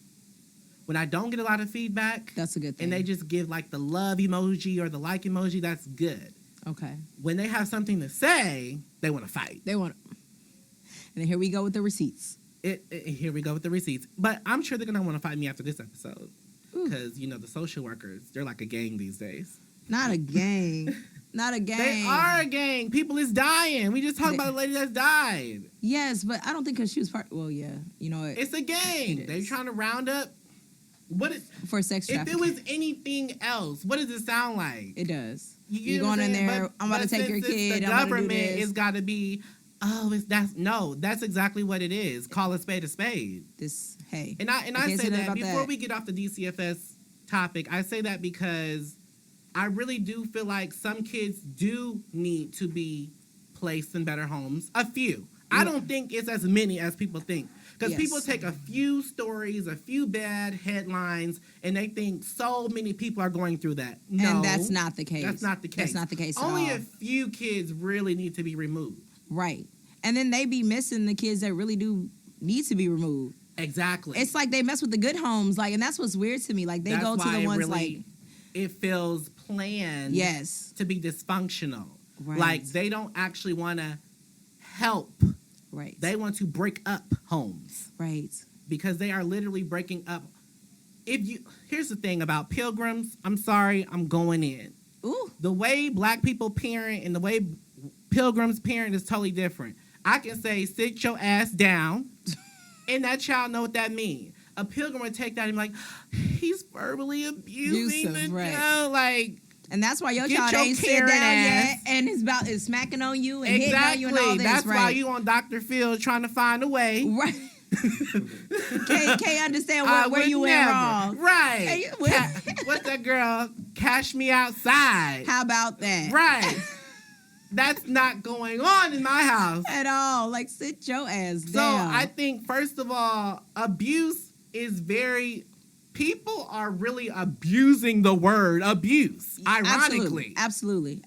When I don't get a lot of feedback That's a good thing. and they just give like the love emoji or the like emoji, that's good. Okay. When they have something to say, they want to fight. They want. And then here we go with the receipts. Here we go with the receipts. But I'm sure they're going to want to fight me after this episode. Ooh. Because, you know, the social workers, they're like a gang these days. Not a gang. Not a gang. They are a gang. People is dying. We just talked about a lady that's died. Yes, but I don't think because she was part. Well, yeah, you know what? It's a gang. It They're is. trying to round up. For sex If trafficking. it was anything else, what does it sound like? It does. You You're get what going in saying? there. I'm about to take your since it's kid. The I'm about to do government this. is got to be. That's exactly what it is. Call a spade a spade. This. Hey. And I I can't say say nothing that about before that. we get off the DCFS topic. I say that because I really do feel like some kids do need to be placed in better homes. A few. I Yeah. don't think it's as many as people think. Because Yes. people take a few stories, a few bad headlines, and they think so many people are going through that. No, And that's not the case. That's not the case. That's not the case Only at all. a few kids really need to be removed. Right. And then they be missing the kids that really do need to be removed. Exactly. It's like they mess with the good homes, like, and that's what's weird to me. Like they That's go to why the it ones really- like, it feels planned yes, to be dysfunctional. right, Like they don't actually want to help. right, They want to break up homes right, because they are literally breaking up. Here's the thing about pilgrims. I'm sorry, I'm going in. Ooh. The way black people parent and the way pilgrims parent is totally different. I can say, sit your ass down, and that child know what that means. A pilgrim would take that and be like, he's verbally abusing the child. Like, and that's why your get child your ain't sit down ass. yet and is smacking on you and hitting on you and all this. That's why you on Dr. Phil trying to find a way. Right. can't understand where you went wrong. Right. What's that girl? Cash me outside. How about that? Right. That's not going on in my house. At all. Like, sit your ass down. So I think, first of all, abuse is people are really abusing the word abuse, ironically. Absolutely.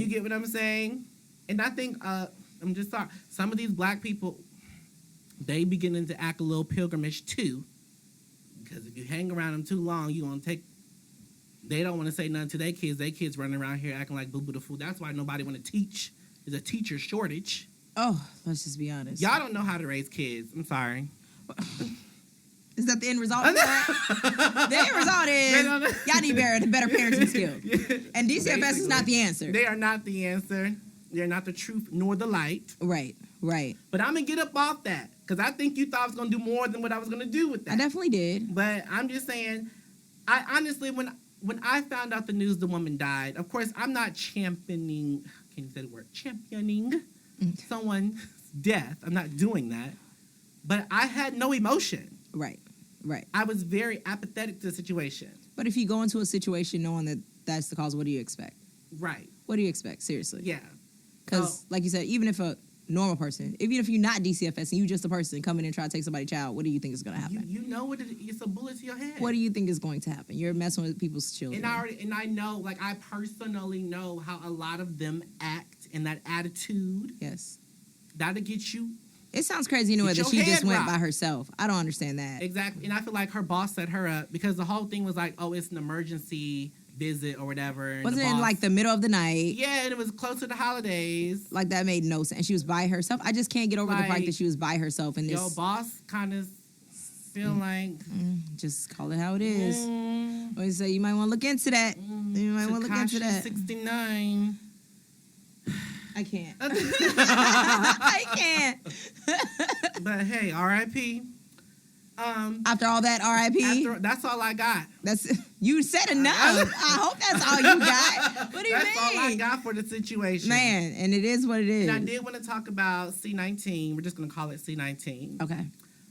You get what I'm saying? And I think, I'm just sorry, some of these black people, they beginning to act a little pilgrimish too. Because if you hang around them too long, you're going to they don't want to say nothing to their kids. Their kids running around here acting like boo-boo the fool. That's why nobody want to teach. There's a teacher shortage. Oh, let's just be honest. Y'all don't know how to raise kids. I'm sorry. Is that the end result? The end result is y'all need better parenting skills. And DCFS is not the answer. They are not the answer. They're not the truth nor the light. Right. But I'm going to get up off that because I think you thought I was going to do more than what I was going to do with that. I definitely did. But I'm just saying, I honestly, when I found out the news the woman died, of course, I'm not championing someone's death. I'm not doing that. But I had no emotion. Right. I was very apathetic to the situation. But if you go into a situation knowing that that's the cause, what do you expect? Right. What do you expect? Seriously. Yeah. Because, like you said, even if a normal person, even if you're not DCFS and you just a person coming in and trying to take somebody's child, what do you think is going to happen? You know what it's a bullet to your head. What do you think is going to happen? You're messing with people's children. And I know, like, I personally know how a lot of them act and that attitude. Yes. That'll get you. It sounds crazy anyway that she just went by herself. I don't understand that. Exactly. And I feel like her boss set her up because the whole thing was like, oh, it's an emergency visit or whatever. Wasn't it in like the middle of the night? Yeah, and it was close to the holidays. Like that made no sense. And she was by herself. I just can't get over the fact that she was by herself. And your boss kind of feel like... just call it how it is. Always say, you might want to look into that. You might want to look into that. 69. I can't. I can't. But hey, R.I.P. After all that, R.I.P. That's all I got. You said enough. I hope that's all you got. What do you mean? That's all I got for the situation. Man, and it is what it is. And I did want to talk about C-19. We're just going to call it C-19. Okay.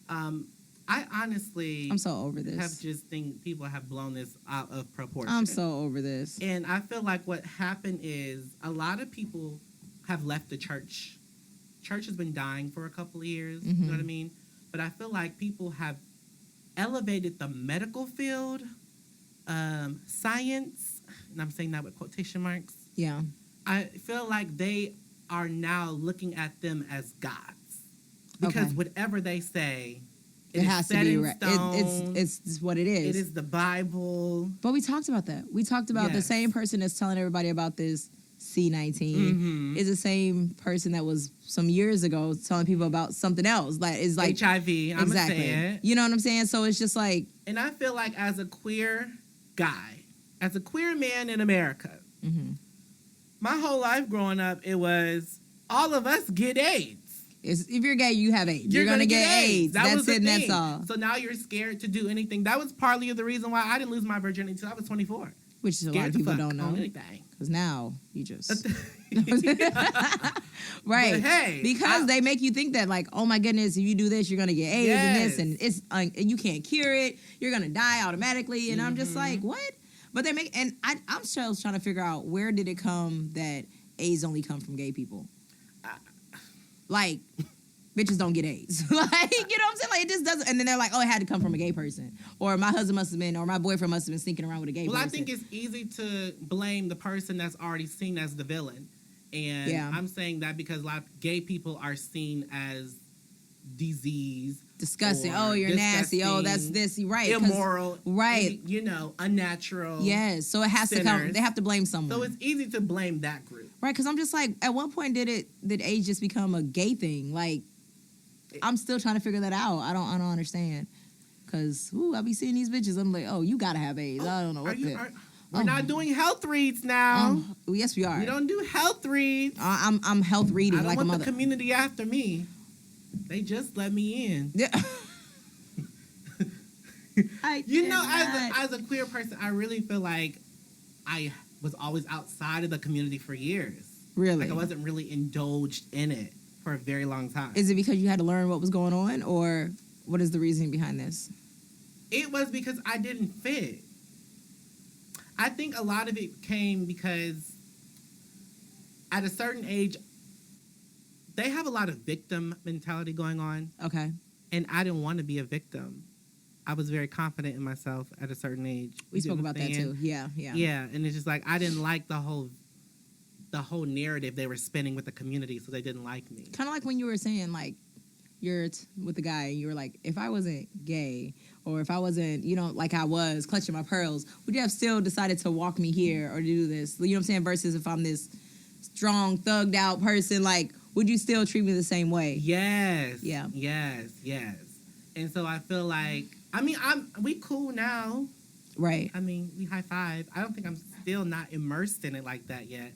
I honestly... I'm so over this. Have just think people have blown this out of proportion. I'm so over this. And I feel like what happened is a lot of people have left the church. Church has been dying for a couple of years. You know what I mean? But I feel like people have elevated the medical field, science, and I'm saying that with quotation marks. Yeah. I feel like they are now looking at them as gods. Because whatever they say, it has to be right. Stone. It's what it is. It is the Bible. But we talked about that. We talked about the same person that's telling everybody about this C-19 is the same person that was some years ago telling people about something else. Like it's like HIV. I'm gonna say it. You know what I'm saying? So it's just like. And I feel like as a queer guy, as a queer man in America, my whole life growing up, it was all of us get AIDS. If you're gay, you have AIDS. You're gonna get AIDS. That's it. And that's all. So now you're scared to do anything. That was partly the reason why I didn't lose my virginity until I was 24. Which is a lot of people don't know. Because now you just... Right. But hey, because they make you think that, like, oh my goodness, if you do this, you're going to get AIDS and this, and it's and you can't cure it. You're going to die automatically. And I'm just like, what? But they make... And I'm still trying to figure out where did it come that AIDS only come from gay people? Like... Bitches don't get AIDS. Like, you know what I'm saying? Like, it just doesn't. And then they're like, oh, it had to come from a gay person. Or my husband must have been, or my boyfriend must have been sneaking around with a gay person. Well, I think it's easy to blame the person that's already seen as the villain. And I'm saying that because a lot of gay people are seen as disease. Disgusting. Oh, you're nasty. Oh, that's this. Right. Immoral. Right. You know, unnatural. Yes. So it has to come. They have to blame someone. So it's easy to blame that group. Right. Because I'm just like, at what point did AIDS just become a gay thing? Like, I'm still trying to figure that out. I don't understand. Because, I be seeing these bitches. I'm like, oh, you got to have AIDS. I don't know what We're not doing health reads now. Yes, we are. We don't do health reads. I'm health reading I don't like a want mother. the community after me. They just let me in. Yeah. As a queer person, I really feel like I was always outside of the community for years. Really? Like I wasn't really indulged in it for a very long time. Is it because you had to learn what was going on, or what is the reasoning behind this? It was because I didn't fit. I think a lot of it came because at a certain age, they have a lot of victim mentality going on. Okay. And I didn't want to be a victim. I was very confident in myself at a certain age. We spoke about that too. Yeah. Yeah, and it's just like I didn't like the whole narrative they were spinning with the community, so they didn't like me. Kind of like when you were saying, like, you're with the guy, and you were like, if I wasn't gay, or if I wasn't, like I was, clutching my pearls, would you have still decided to walk me here or do this? You know what I'm saying? Versus if I'm this strong, thugged out person, like, would you still treat me the same way? Yes. Yeah. Yes. And so I feel like, we cool now. Right. We high five. I don't think I'm still not immersed in it like that yet.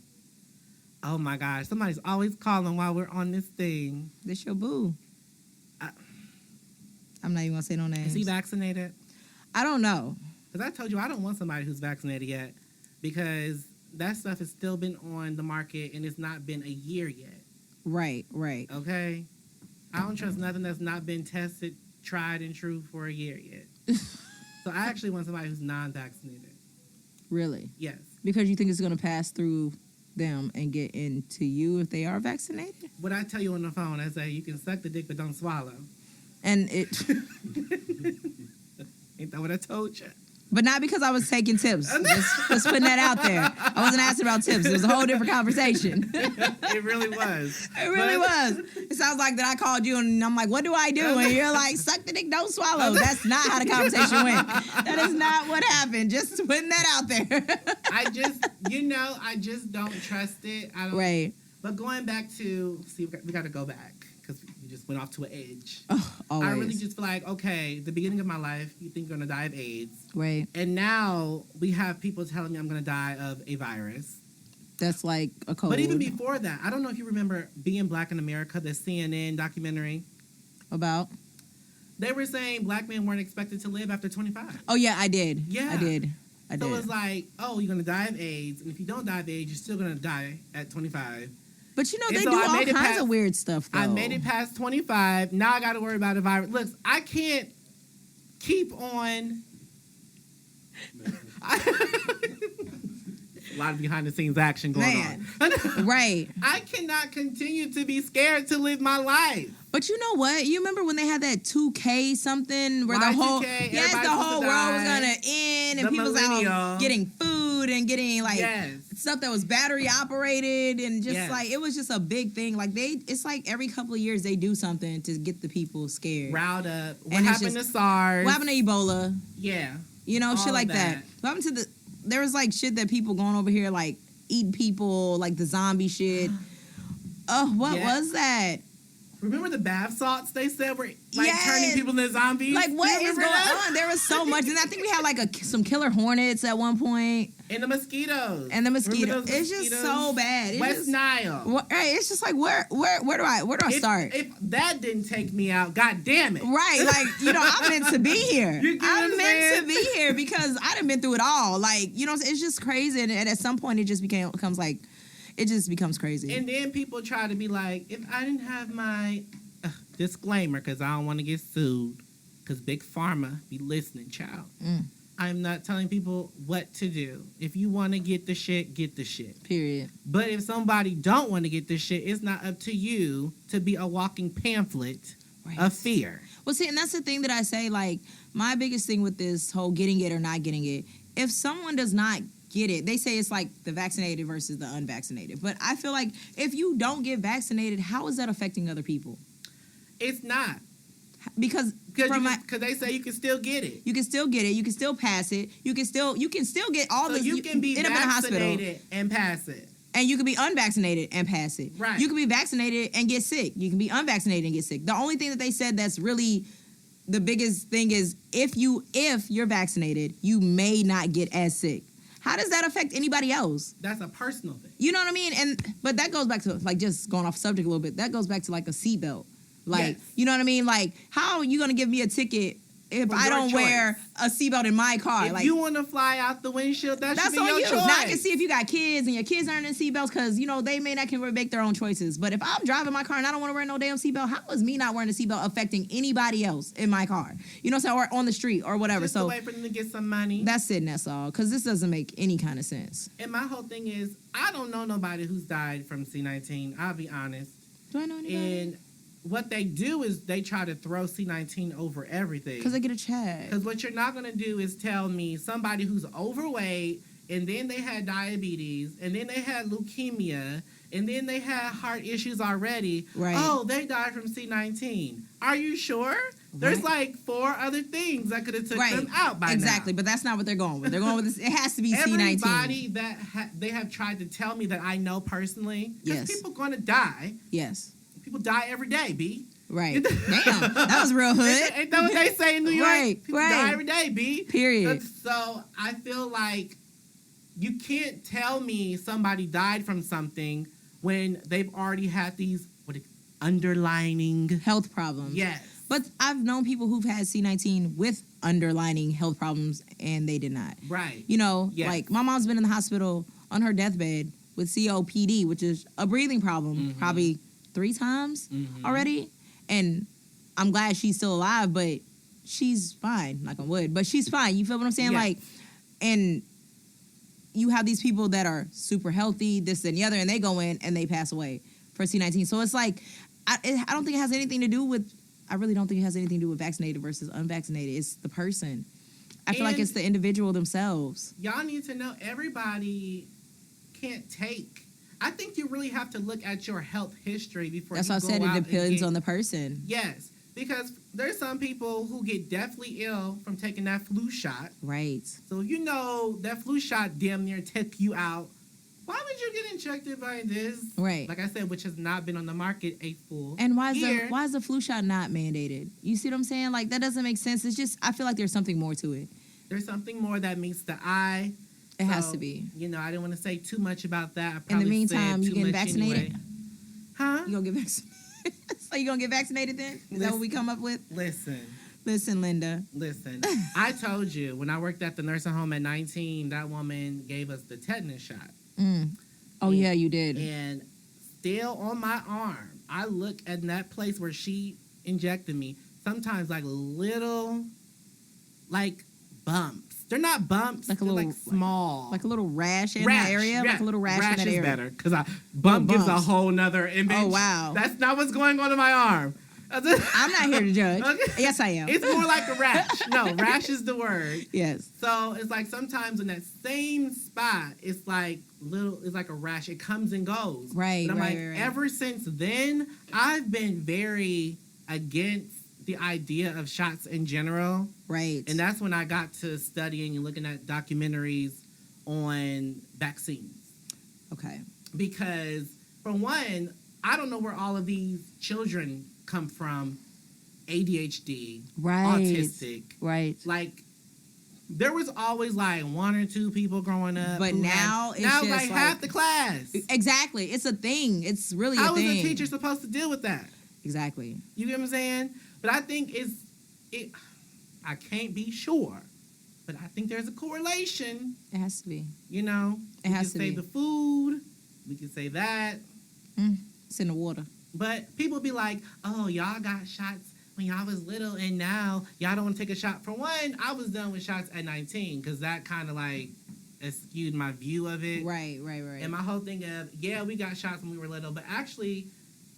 Oh my gosh, somebody's always calling while we're on this thing. This your boo. I'm not even gonna say no names. Is he vaccinated? I don't know. Because I told you I don't want somebody who's vaccinated yet, because that stuff has still been on the market and it's not been a year yet. Right. Okay? I don't trust nothing that's not been tested, tried, and true for a year yet. So I actually want somebody who's non-vaccinated. Really? Yes. Because you think it's gonna pass through them and get into you if they are vaccinated? What I tell you on the phone, I say you can suck the dick but don't swallow. And it ain't that what I told you? But not because I was taking tips. Just putting that out there. I wasn't asking about tips. It was a whole different conversation. It really was. It really was. It sounds like that I called you and I'm like, what do I do? And you're like, suck the dick, don't swallow. That's not how the conversation went. That is not what happened. Just putting that out there. I just don't trust it. I don't. Right. But going back to, we got to go back because we just went off to an edge. Oh, always. I really just feel like, okay, the beginning of my life, you think you're going to die of AIDS. Right. And now we have people telling me I'm going to die of a virus. That's like a code. But even before that, I don't know if you remember Being Black in America, the CNN documentary. About? They were saying black men weren't expected to live after 25. Oh, yeah, I did. Yeah. I did. So it's like, oh, you're going to die of AIDS. And if you don't die of AIDS, you're still going to die at 25. But they do all kinds of weird stuff, though. I made it past 25. Now I got to worry about a virus. Look, I can't keep on. A lot of behind-the-scenes action going on. Right. I cannot continue to be scared to live my life. But you know what? You remember when they had that 2K something where the whole world was gonna end and people was out getting food and getting stuff that was battery operated and just like it was just a big thing. Like it's like every couple of years they do something to get the people scared, riled up. What happened to SARS? What happened to Ebola? Yeah, shit like that. What happened to there was like shit that people going over here like eating people, like the zombie shit. Oh, what was that? Remember the bath salts they said were turning people into zombies? Like what is going on? There was so much. And I think we had like some killer hornets at one point. And the mosquitoes. It's just so bad. West Nile. Right. It's just like where do I start? If that didn't take me out, god damn it. Right. Like, I'm meant to be here. I'm meant to be here because I done been through it all. Like, it's just crazy. And at some point it just becomes like it just becomes crazy. And then people try to be like, if I didn't have my disclaimer, because I don't want to get sued, because Big Pharma be listening, child. I'm not telling people what to do. If you want to get the shit, get the shit. Period. But if somebody don't want to get the shit, it's not up to you to be a walking pamphlet of fear. Well, see, and that's the thing that I say, like, my biggest thing with this whole getting it or not getting it, if someone does not get it, they say it's like the vaccinated versus the unvaccinated. But I feel like if you don't get vaccinated, how is that affecting other people? It's not. Because they say you can still get it. You can still get it. You can still pass it. You can still get all this. You can be vaccinated and pass it. And you can be unvaccinated and pass it. Right. You can be vaccinated and get sick. You can be unvaccinated and get sick. The only thing that they said that's really the biggest thing is if you're vaccinated, you may not get as sick. how does that affect anybody else? That's a personal thing. You know what I mean? But that goes back to, like, just going off subject a little bit. That goes back to, like, a seatbelt. Like, you know what I mean? Like, how are you going to give me a ticket if I don't wear a seatbelt in my car? If like, you want to fly out the windshield, that's should be your choice. Now I can see if you got kids and your kids aren't in seatbelts because, you know, they may not can make their own choices. But if I'm driving my car and I don't want to wear no damn seatbelt, how is me not wearing a seatbelt affecting anybody else in my car? You know what I'm saying? Or on the street or whatever. Just a way for them to get some money. That's it, and that's all. Because this doesn't make any kind of sense. And my whole thing is, I don't know nobody who's died from C-19. I'll be honest. Do I know anybody? And what they do is they try to throw C-19 over everything. Because they get a check. Because what you're not going to do is tell me somebody who's overweight, and then they had diabetes, and then they had leukemia, and then they had heart issues already. Right. Oh, they died from C-19. Are you sure? There's like 4 other things that could have took them out by now. Exactly, but that's not what they're going with. They're going with this. It has to be C-19. Everybody that they have tried to tell me that I know personally, because people going to die. Yes. People die every day, B. Right. Damn, that was real hood. Ain't that what they say in New York? Right, People die every day, B. Period. So I feel like you can't tell me somebody died from something when they've already had these underlining health problems. Yes. But I've known people who've had C-19 with underlining health problems, and they did not. Right. You know, like my mom's been in the hospital on her deathbed with COPD, which is a breathing problem, probably 3 times already. And I'm glad she's still alive, but she's fine, knock on wood. But she's fine. You feel what I'm saying? Like, and you have these people that are super healthy, this and the other, and they go in and they pass away for C-19. So it's like, I don't think it has anything to do with, I really don't think it has anything to do with vaccinated versus unvaccinated. It's the person. I feel like it's the individual themselves. Y'all need to know everybody can't take. I think you really have to look at your health history before you go out. That's why I said it depends on the person. Yes, because there's some people who get deathly ill from taking that flu shot. Right. So you know that flu shot damn near took you out. Why would you get injected by this? Right. Like I said, which has not been on the market a full And why year. Is the flu shot not mandated? You see what I'm saying? Like, that doesn't make sense. It's just, I feel like there's something more to it. There's something more that meets the eye. It has to be. You know, I didn't want to say too much about that. In the meantime, you getting vaccinated? Anyway. Huh? You gonna get vaccinated? So you gonna get vaccinated then? Is that what we come up with? Listen, Linda. Listen, I told you, when I worked at the nursing home at 19, that woman gave us the tetanus shot. Oh, yeah, you did. And still on my arm, I look at that place where she injected me, sometimes like little, like bumps. They're not bumps. Like they're like small. Like a little rash in that area? Like a little rash in that area. Rash is better, because bump gives a whole nother image. Oh, wow. That's not what's going on in my arm. I'm not here to judge. Okay. Yes, I am. It's more like a rash. No, rash is the word. Yes. So it's like sometimes in that same spot, it's like a rash. It comes and goes. Right. And I'm ever since then, I've been very against the idea of shots in general. Right. And that's when I got to studying and looking at documentaries on vaccines. Okay. Because for one, I don't know where all of these children come from. ADHD, autistic, right? Like there was always like 1 or 2 people growing up, but now it's just like half the class. Exactly, it's a thing. It's really a thing. How is a teacher supposed to deal with that? Exactly. You get what I'm saying? But I think I can't be sure, but I think there's a correlation. It has to be. You know, it has to be. We can say the food. We can say that. It's in the water. But people be like, oh, y'all got shots when y'all was little, and now y'all don't want to take a shot. For one, I was done with shots at 19, because that kind of like skewed my view of it. Right. And my whole thing of, we got shots when we were little, but actually,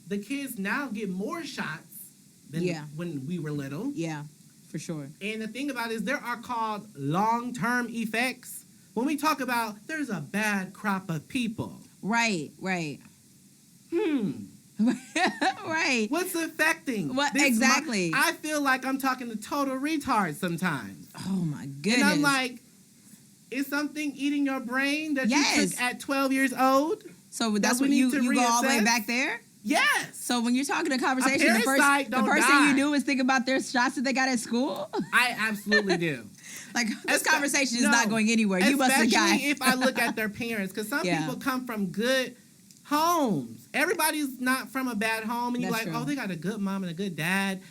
the kids now get more shots than when we were little. Yeah, for sure. And the thing about it is there are called long-term effects. When we talk about there's a bad crop of people. Right. Right. What's affecting? What exactly? I feel like I'm talking to total retards sometimes. Oh my goodness. And I'm like, is something eating your brain that you took at 12 years old? So that's when you go all the way back there? Yes. So when you're talking a conversation, the first die. thing you do is think about their shots that they got at school. I absolutely do. Like, this conversation is not going anywhere. You must have got. Especially if I look at their parents, because some people come from good homes. Everybody's not from a bad home, and you're like, oh, they got a good mom and a good dad.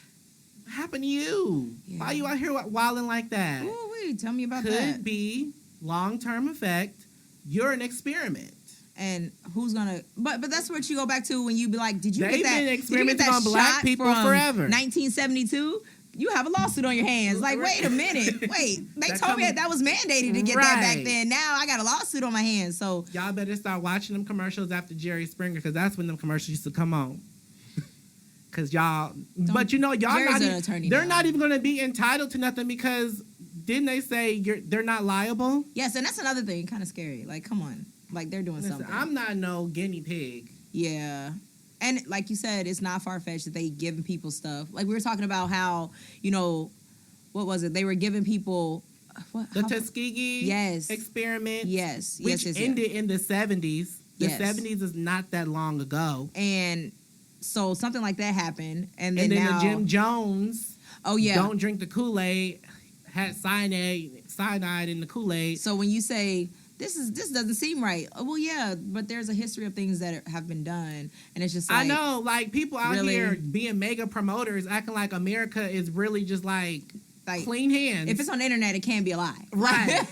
What happened to you? Yeah. Why are you out here wilding like that? Ooh, wait, tell me about that. Could be long-term effect. You're an experiment. And who's gonna? But that's what you go back to when you be like, did you get that? They've been experimenting on black people forever. 1972. You have a lawsuit on your hands. Like, wait a minute. Wait, they told me that was mandated to get that back then. Now I got a lawsuit on my hands. So y'all better start watching them commercials after Jerry Springer, because that's when them commercials used to come on. Because y'all, but you know, y'all they're not even going to be entitled to nothing, because didn't they say they're not liable? Yes, and that's another thing, kind of scary. Like, come on. Like, they're doing something. I'm not no guinea pig. Yeah. And like you said, it's not far-fetched that they giving people stuff. Like, we were talking about how, you know, what was it? They were giving people... the Tuskegee experiment. Yes. Which ended in the 70s. The 70s is not that long ago. And so something like that happened. And then now... the Jim Jones... Oh, yeah. Don't drink the Kool-Aid. Had cyanide in the Kool-Aid. So when you say... This doesn't seem right. Well, yeah, but there's a history of things that have been done, and it's just like, I know, like, people out here being mega promoters, acting like America is really just like clean hands. If it's on the internet, it can't be a lie, right?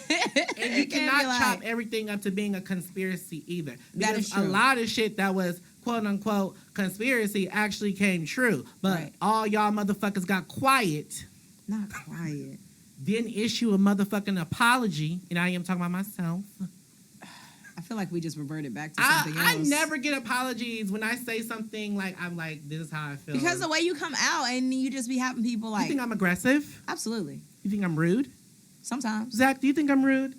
And you cannot chop everything up to being a conspiracy either. Because that is true. A lot of shit that was quote unquote conspiracy actually came true, but all y'all motherfuckers got quiet. Not quiet. Didn't issue a motherfucking apology, and I am talking about myself. I feel like we just reverted back to something else. I never get apologies when I say something like, I'm like, this is how I feel. Because the way you come out, and you just be having people like... You think I'm aggressive? Absolutely. You think I'm rude? Sometimes. Zach, do you think I'm rude?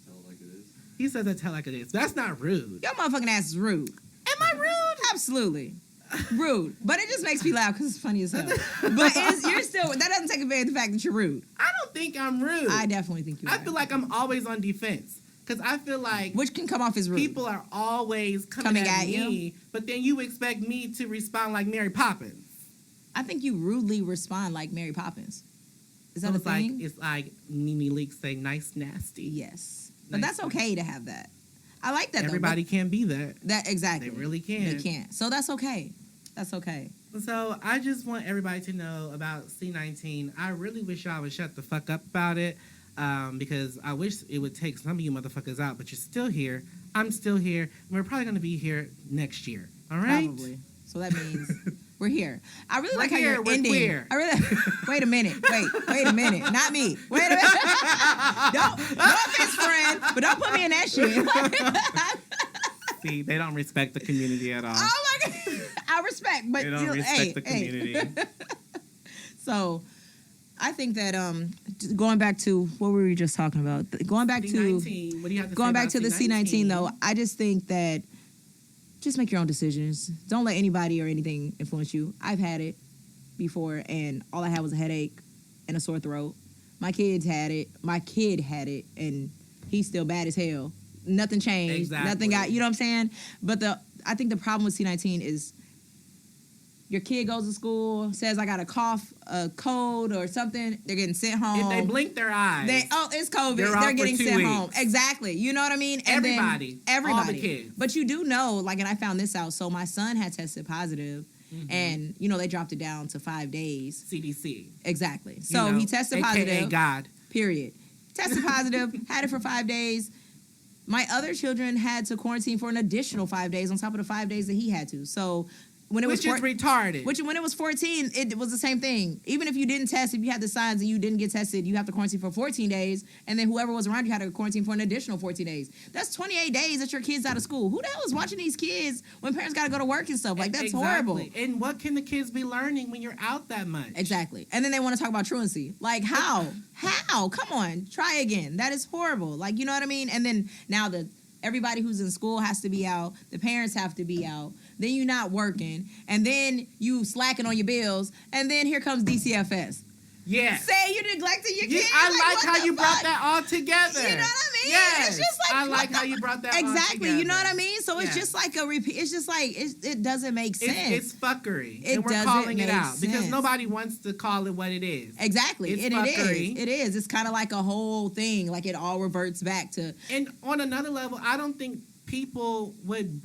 Tell it like it is. He says I tell like it is. That's not rude. Your motherfucking ass is rude. Am I rude? Absolutely. Rude, but it just makes me laugh because it's funny as hell. But you're still, that doesn't take away the fact that you're rude. I don't think I'm rude. I definitely think you are. I feel like I'm always on defense, because I feel like, which can come off as rude. People are always coming at me, you, but then you expect me to respond like Mary Poppins. I think you rudely respond like Mary Poppins. Is that a thing? It's like Nene Leakes say, nice nasty. Yes, but that's okay to have that. I like that. Everybody can't be that. That exactly. They really can't. They can't. So that's okay. That's okay. So I just want everybody to know about C19. I really wish y'all would shut the fuck up about it, because I wish it would take some of you motherfuckers out, but you're still here. I'm still here. And we're probably going to be here next year. All right? Probably. So that means we're here. I really like how you're ending. Queer. I really. Wait a minute. Wait a minute. Not me. Wait a minute. No offense, friend, but don't put me in that shit. See, they don't respect the community at all. Oh my God. I respect, but they don't respect the community. So, I think that going back to what were we just talking about? Going back C19. What do you have to going say back to the C19 though, I just think that just make your own decisions. Don't let anybody or anything influence you. I've had it before, and all I had was a headache and a sore throat. My kids had it. My kid had it, and he's still bad as hell. Nothing changed. Exactly. Nothing got, you know what I'm saying? But I think the problem with C19 is your kid goes to school, says I got a cough, a cold or something, they're getting sent home. If they blink their eyes. It's COVID. They're getting sent home. Exactly. You know what I mean? And everybody. All the kids. But you do know, like, and I found this out. So my son had tested positive, and, you know, they dropped it down to 5 days. CDC. Exactly. So he tested positive. AKA God. Period. Tested positive, had it for 5 days. My other children had to quarantine for an additional 5 days on top of the 5 days that he had to. So when it was retarded. When it was 14, it was the same thing. Even if you didn't test, if you had the signs and you didn't get tested, you have to quarantine for 14 days, and then whoever was around you had to quarantine for an additional 14 days. That's 28 days that your kid's out of school. Who the hell is watching these kids when parents got to go to work and stuff? Like, that's horrible. And what can the kids be learning when you're out that much? Exactly. And then they want to talk about truancy. Like, how? How? Come on. Try again. That is horrible. Like, you know what I mean? And then now everybody who's in school has to be out. The parents have to be out. Then you're not working. And then you slacking on your bills. And then here comes DCFS. Yes. Say you're neglecting your kids. I like how you brought that all together. You know what I mean? Yes. It's just like I like how you brought that on exactly. You know what I together. mean? So it's Yes. just like a repeat. It's just like it doesn't make sense. It's fuckery. It and we're doesn't calling it make out because sense. nobody wants to call it what it is. Exactly. It's And fuckery. it is. It's kind of like a whole thing. Like it all reverts back to. And on another level, I don't think people would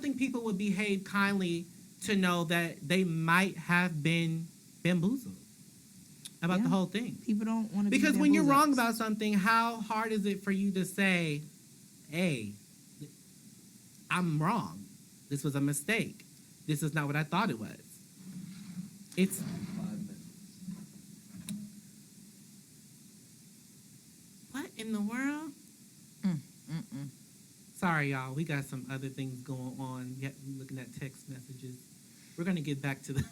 think people would behave kindly to know that they might have been bamboozled about Yeah. the whole thing. People don't want to Because be when you're wrong bamboozled. about something, how hard is it for you to say, hey, I'm wrong. This was a mistake. This is not what I thought it was. It's 5 minutes. what in the world? Mm-mm. Sorry, y'all. We got some other things going on. Yet we looking at text messages. We're gonna get back to the.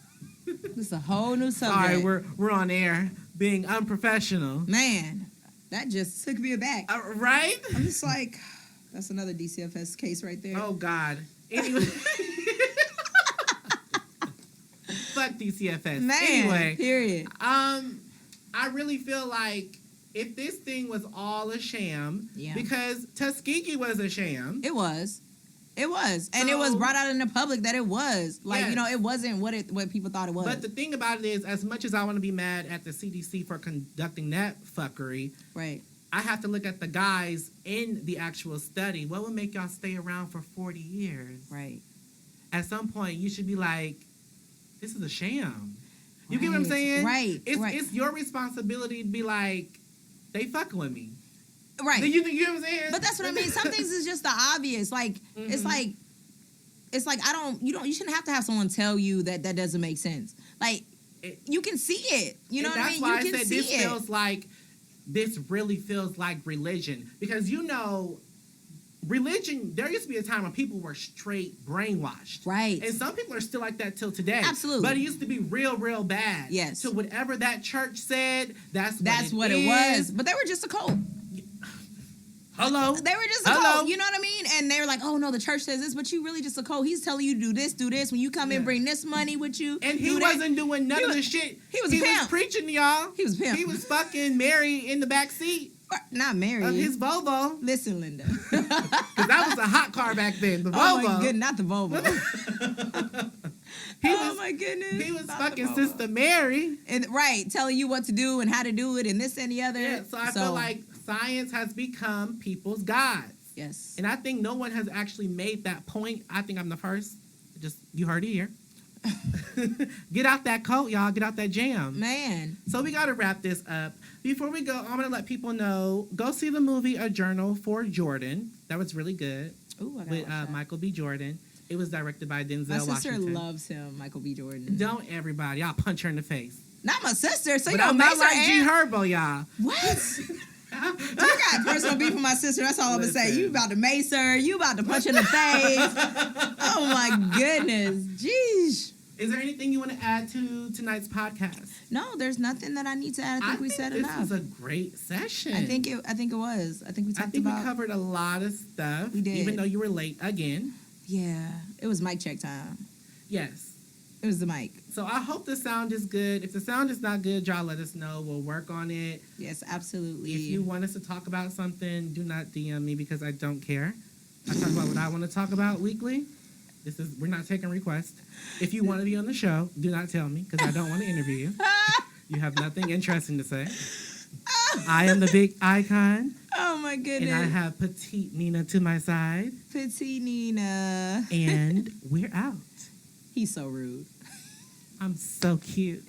This is a whole new subject. Sorry, we're on air being unprofessional. Man, that just took me aback. Right? I'm just like, that's another DCFS case right there. Oh God. Anyway. Fuck DCFS. Man, Anyway, period. I really feel like if this thing was all a sham, Yeah. because Tuskegee was a sham. It was. And it was So- brought out in the public that it was. Like, Yes. you know, it wasn't what people thought it was. But the thing about it is, as much as I want to be mad at the CDC for conducting that fuckery, right. I have to look at the guys in the actual study. What would make y'all stay around for 40 years? Right. At some point, you should be like, this is a sham. You get what I'm Right. saying? Right. It's your responsibility to be like, they fucking with me. Right. You know what I'm saying? But that's what I mean. Some things is just the obvious. Like it's Mhm. like you shouldn't have to have someone tell you that doesn't make sense. Like you can see it. You know And what I that's mean? why You I can said see this it. really feels like religion. Because religion, there used to be a time when people were straight brainwashed. Right. And some people are still like that till today. Absolutely. But it used to be real, real bad. Yes. So whatever that church said, that's what it was. But they were just a cult. Hello? They were just a Hello? cult. You know what I mean? And they were like, oh no, the church says this, but you really just a cult. He's telling you to do this, do this. When you come in, Yeah. bring this money with you. And he do that. wasn't doing none He of the was- shit. he was a pimp. preaching to y'all. He was a pimp. He was fucking Mary in the back seat Not married. of his Volvo. Listen, Linda. Because that was a hot car back then. The Oh Volvo. my goodness, not the Volvo. He Oh was, my goodness. he was not fucking the Volvo. Sister Mary. And right, telling you what to do and how to do it and this and the other. Yeah, so I feel like science has become people's gods. yes. And I think no one has actually made that point. I think I'm the first. You heard it here. Get out that coat, y'all. Get out that jam. Man. So we got to wrap this up. Before we go, I'm going to let people know, go see the movie A Journal for Jordan. That was really good Ooh, I gotta with watch that. Michael B. Jordan. It was directed by Denzel My sister Washington. loves him, Michael B. Jordan. Don't everybody. I'll punch her in the face. Not my sister, so But you I'm don't not make her like G and- Herbo, y'all. What? You got personal beef with my sister. That's all I'm gonna say. Listen. You about to mace her. You about to punch her in the face. Oh my goodness. Jeez. Is there anything you want to add to tonight's podcast? No, there's nothing that I need to add. I think we said this enough. was a great session. I think it was. I think we I talked think about. we covered a lot of stuff. We did. Even though you were late again. Yeah, it was mic check time. Yes. It was the mic. So I hope the sound is good. If the sound is not good, y'all let us know. We'll work on it. Yes, absolutely. If you want us to talk about something, do not DM me because I don't care. I talk about what I want to talk about weekly. We're not taking requests. If you want to be on the show, do not tell me because I don't want to interview you. You have nothing interesting to say. I am the big icon, Oh my goodness. and I have petite Nina to my side, Petit Nina. and we're out. He's so rude. I'm so cute.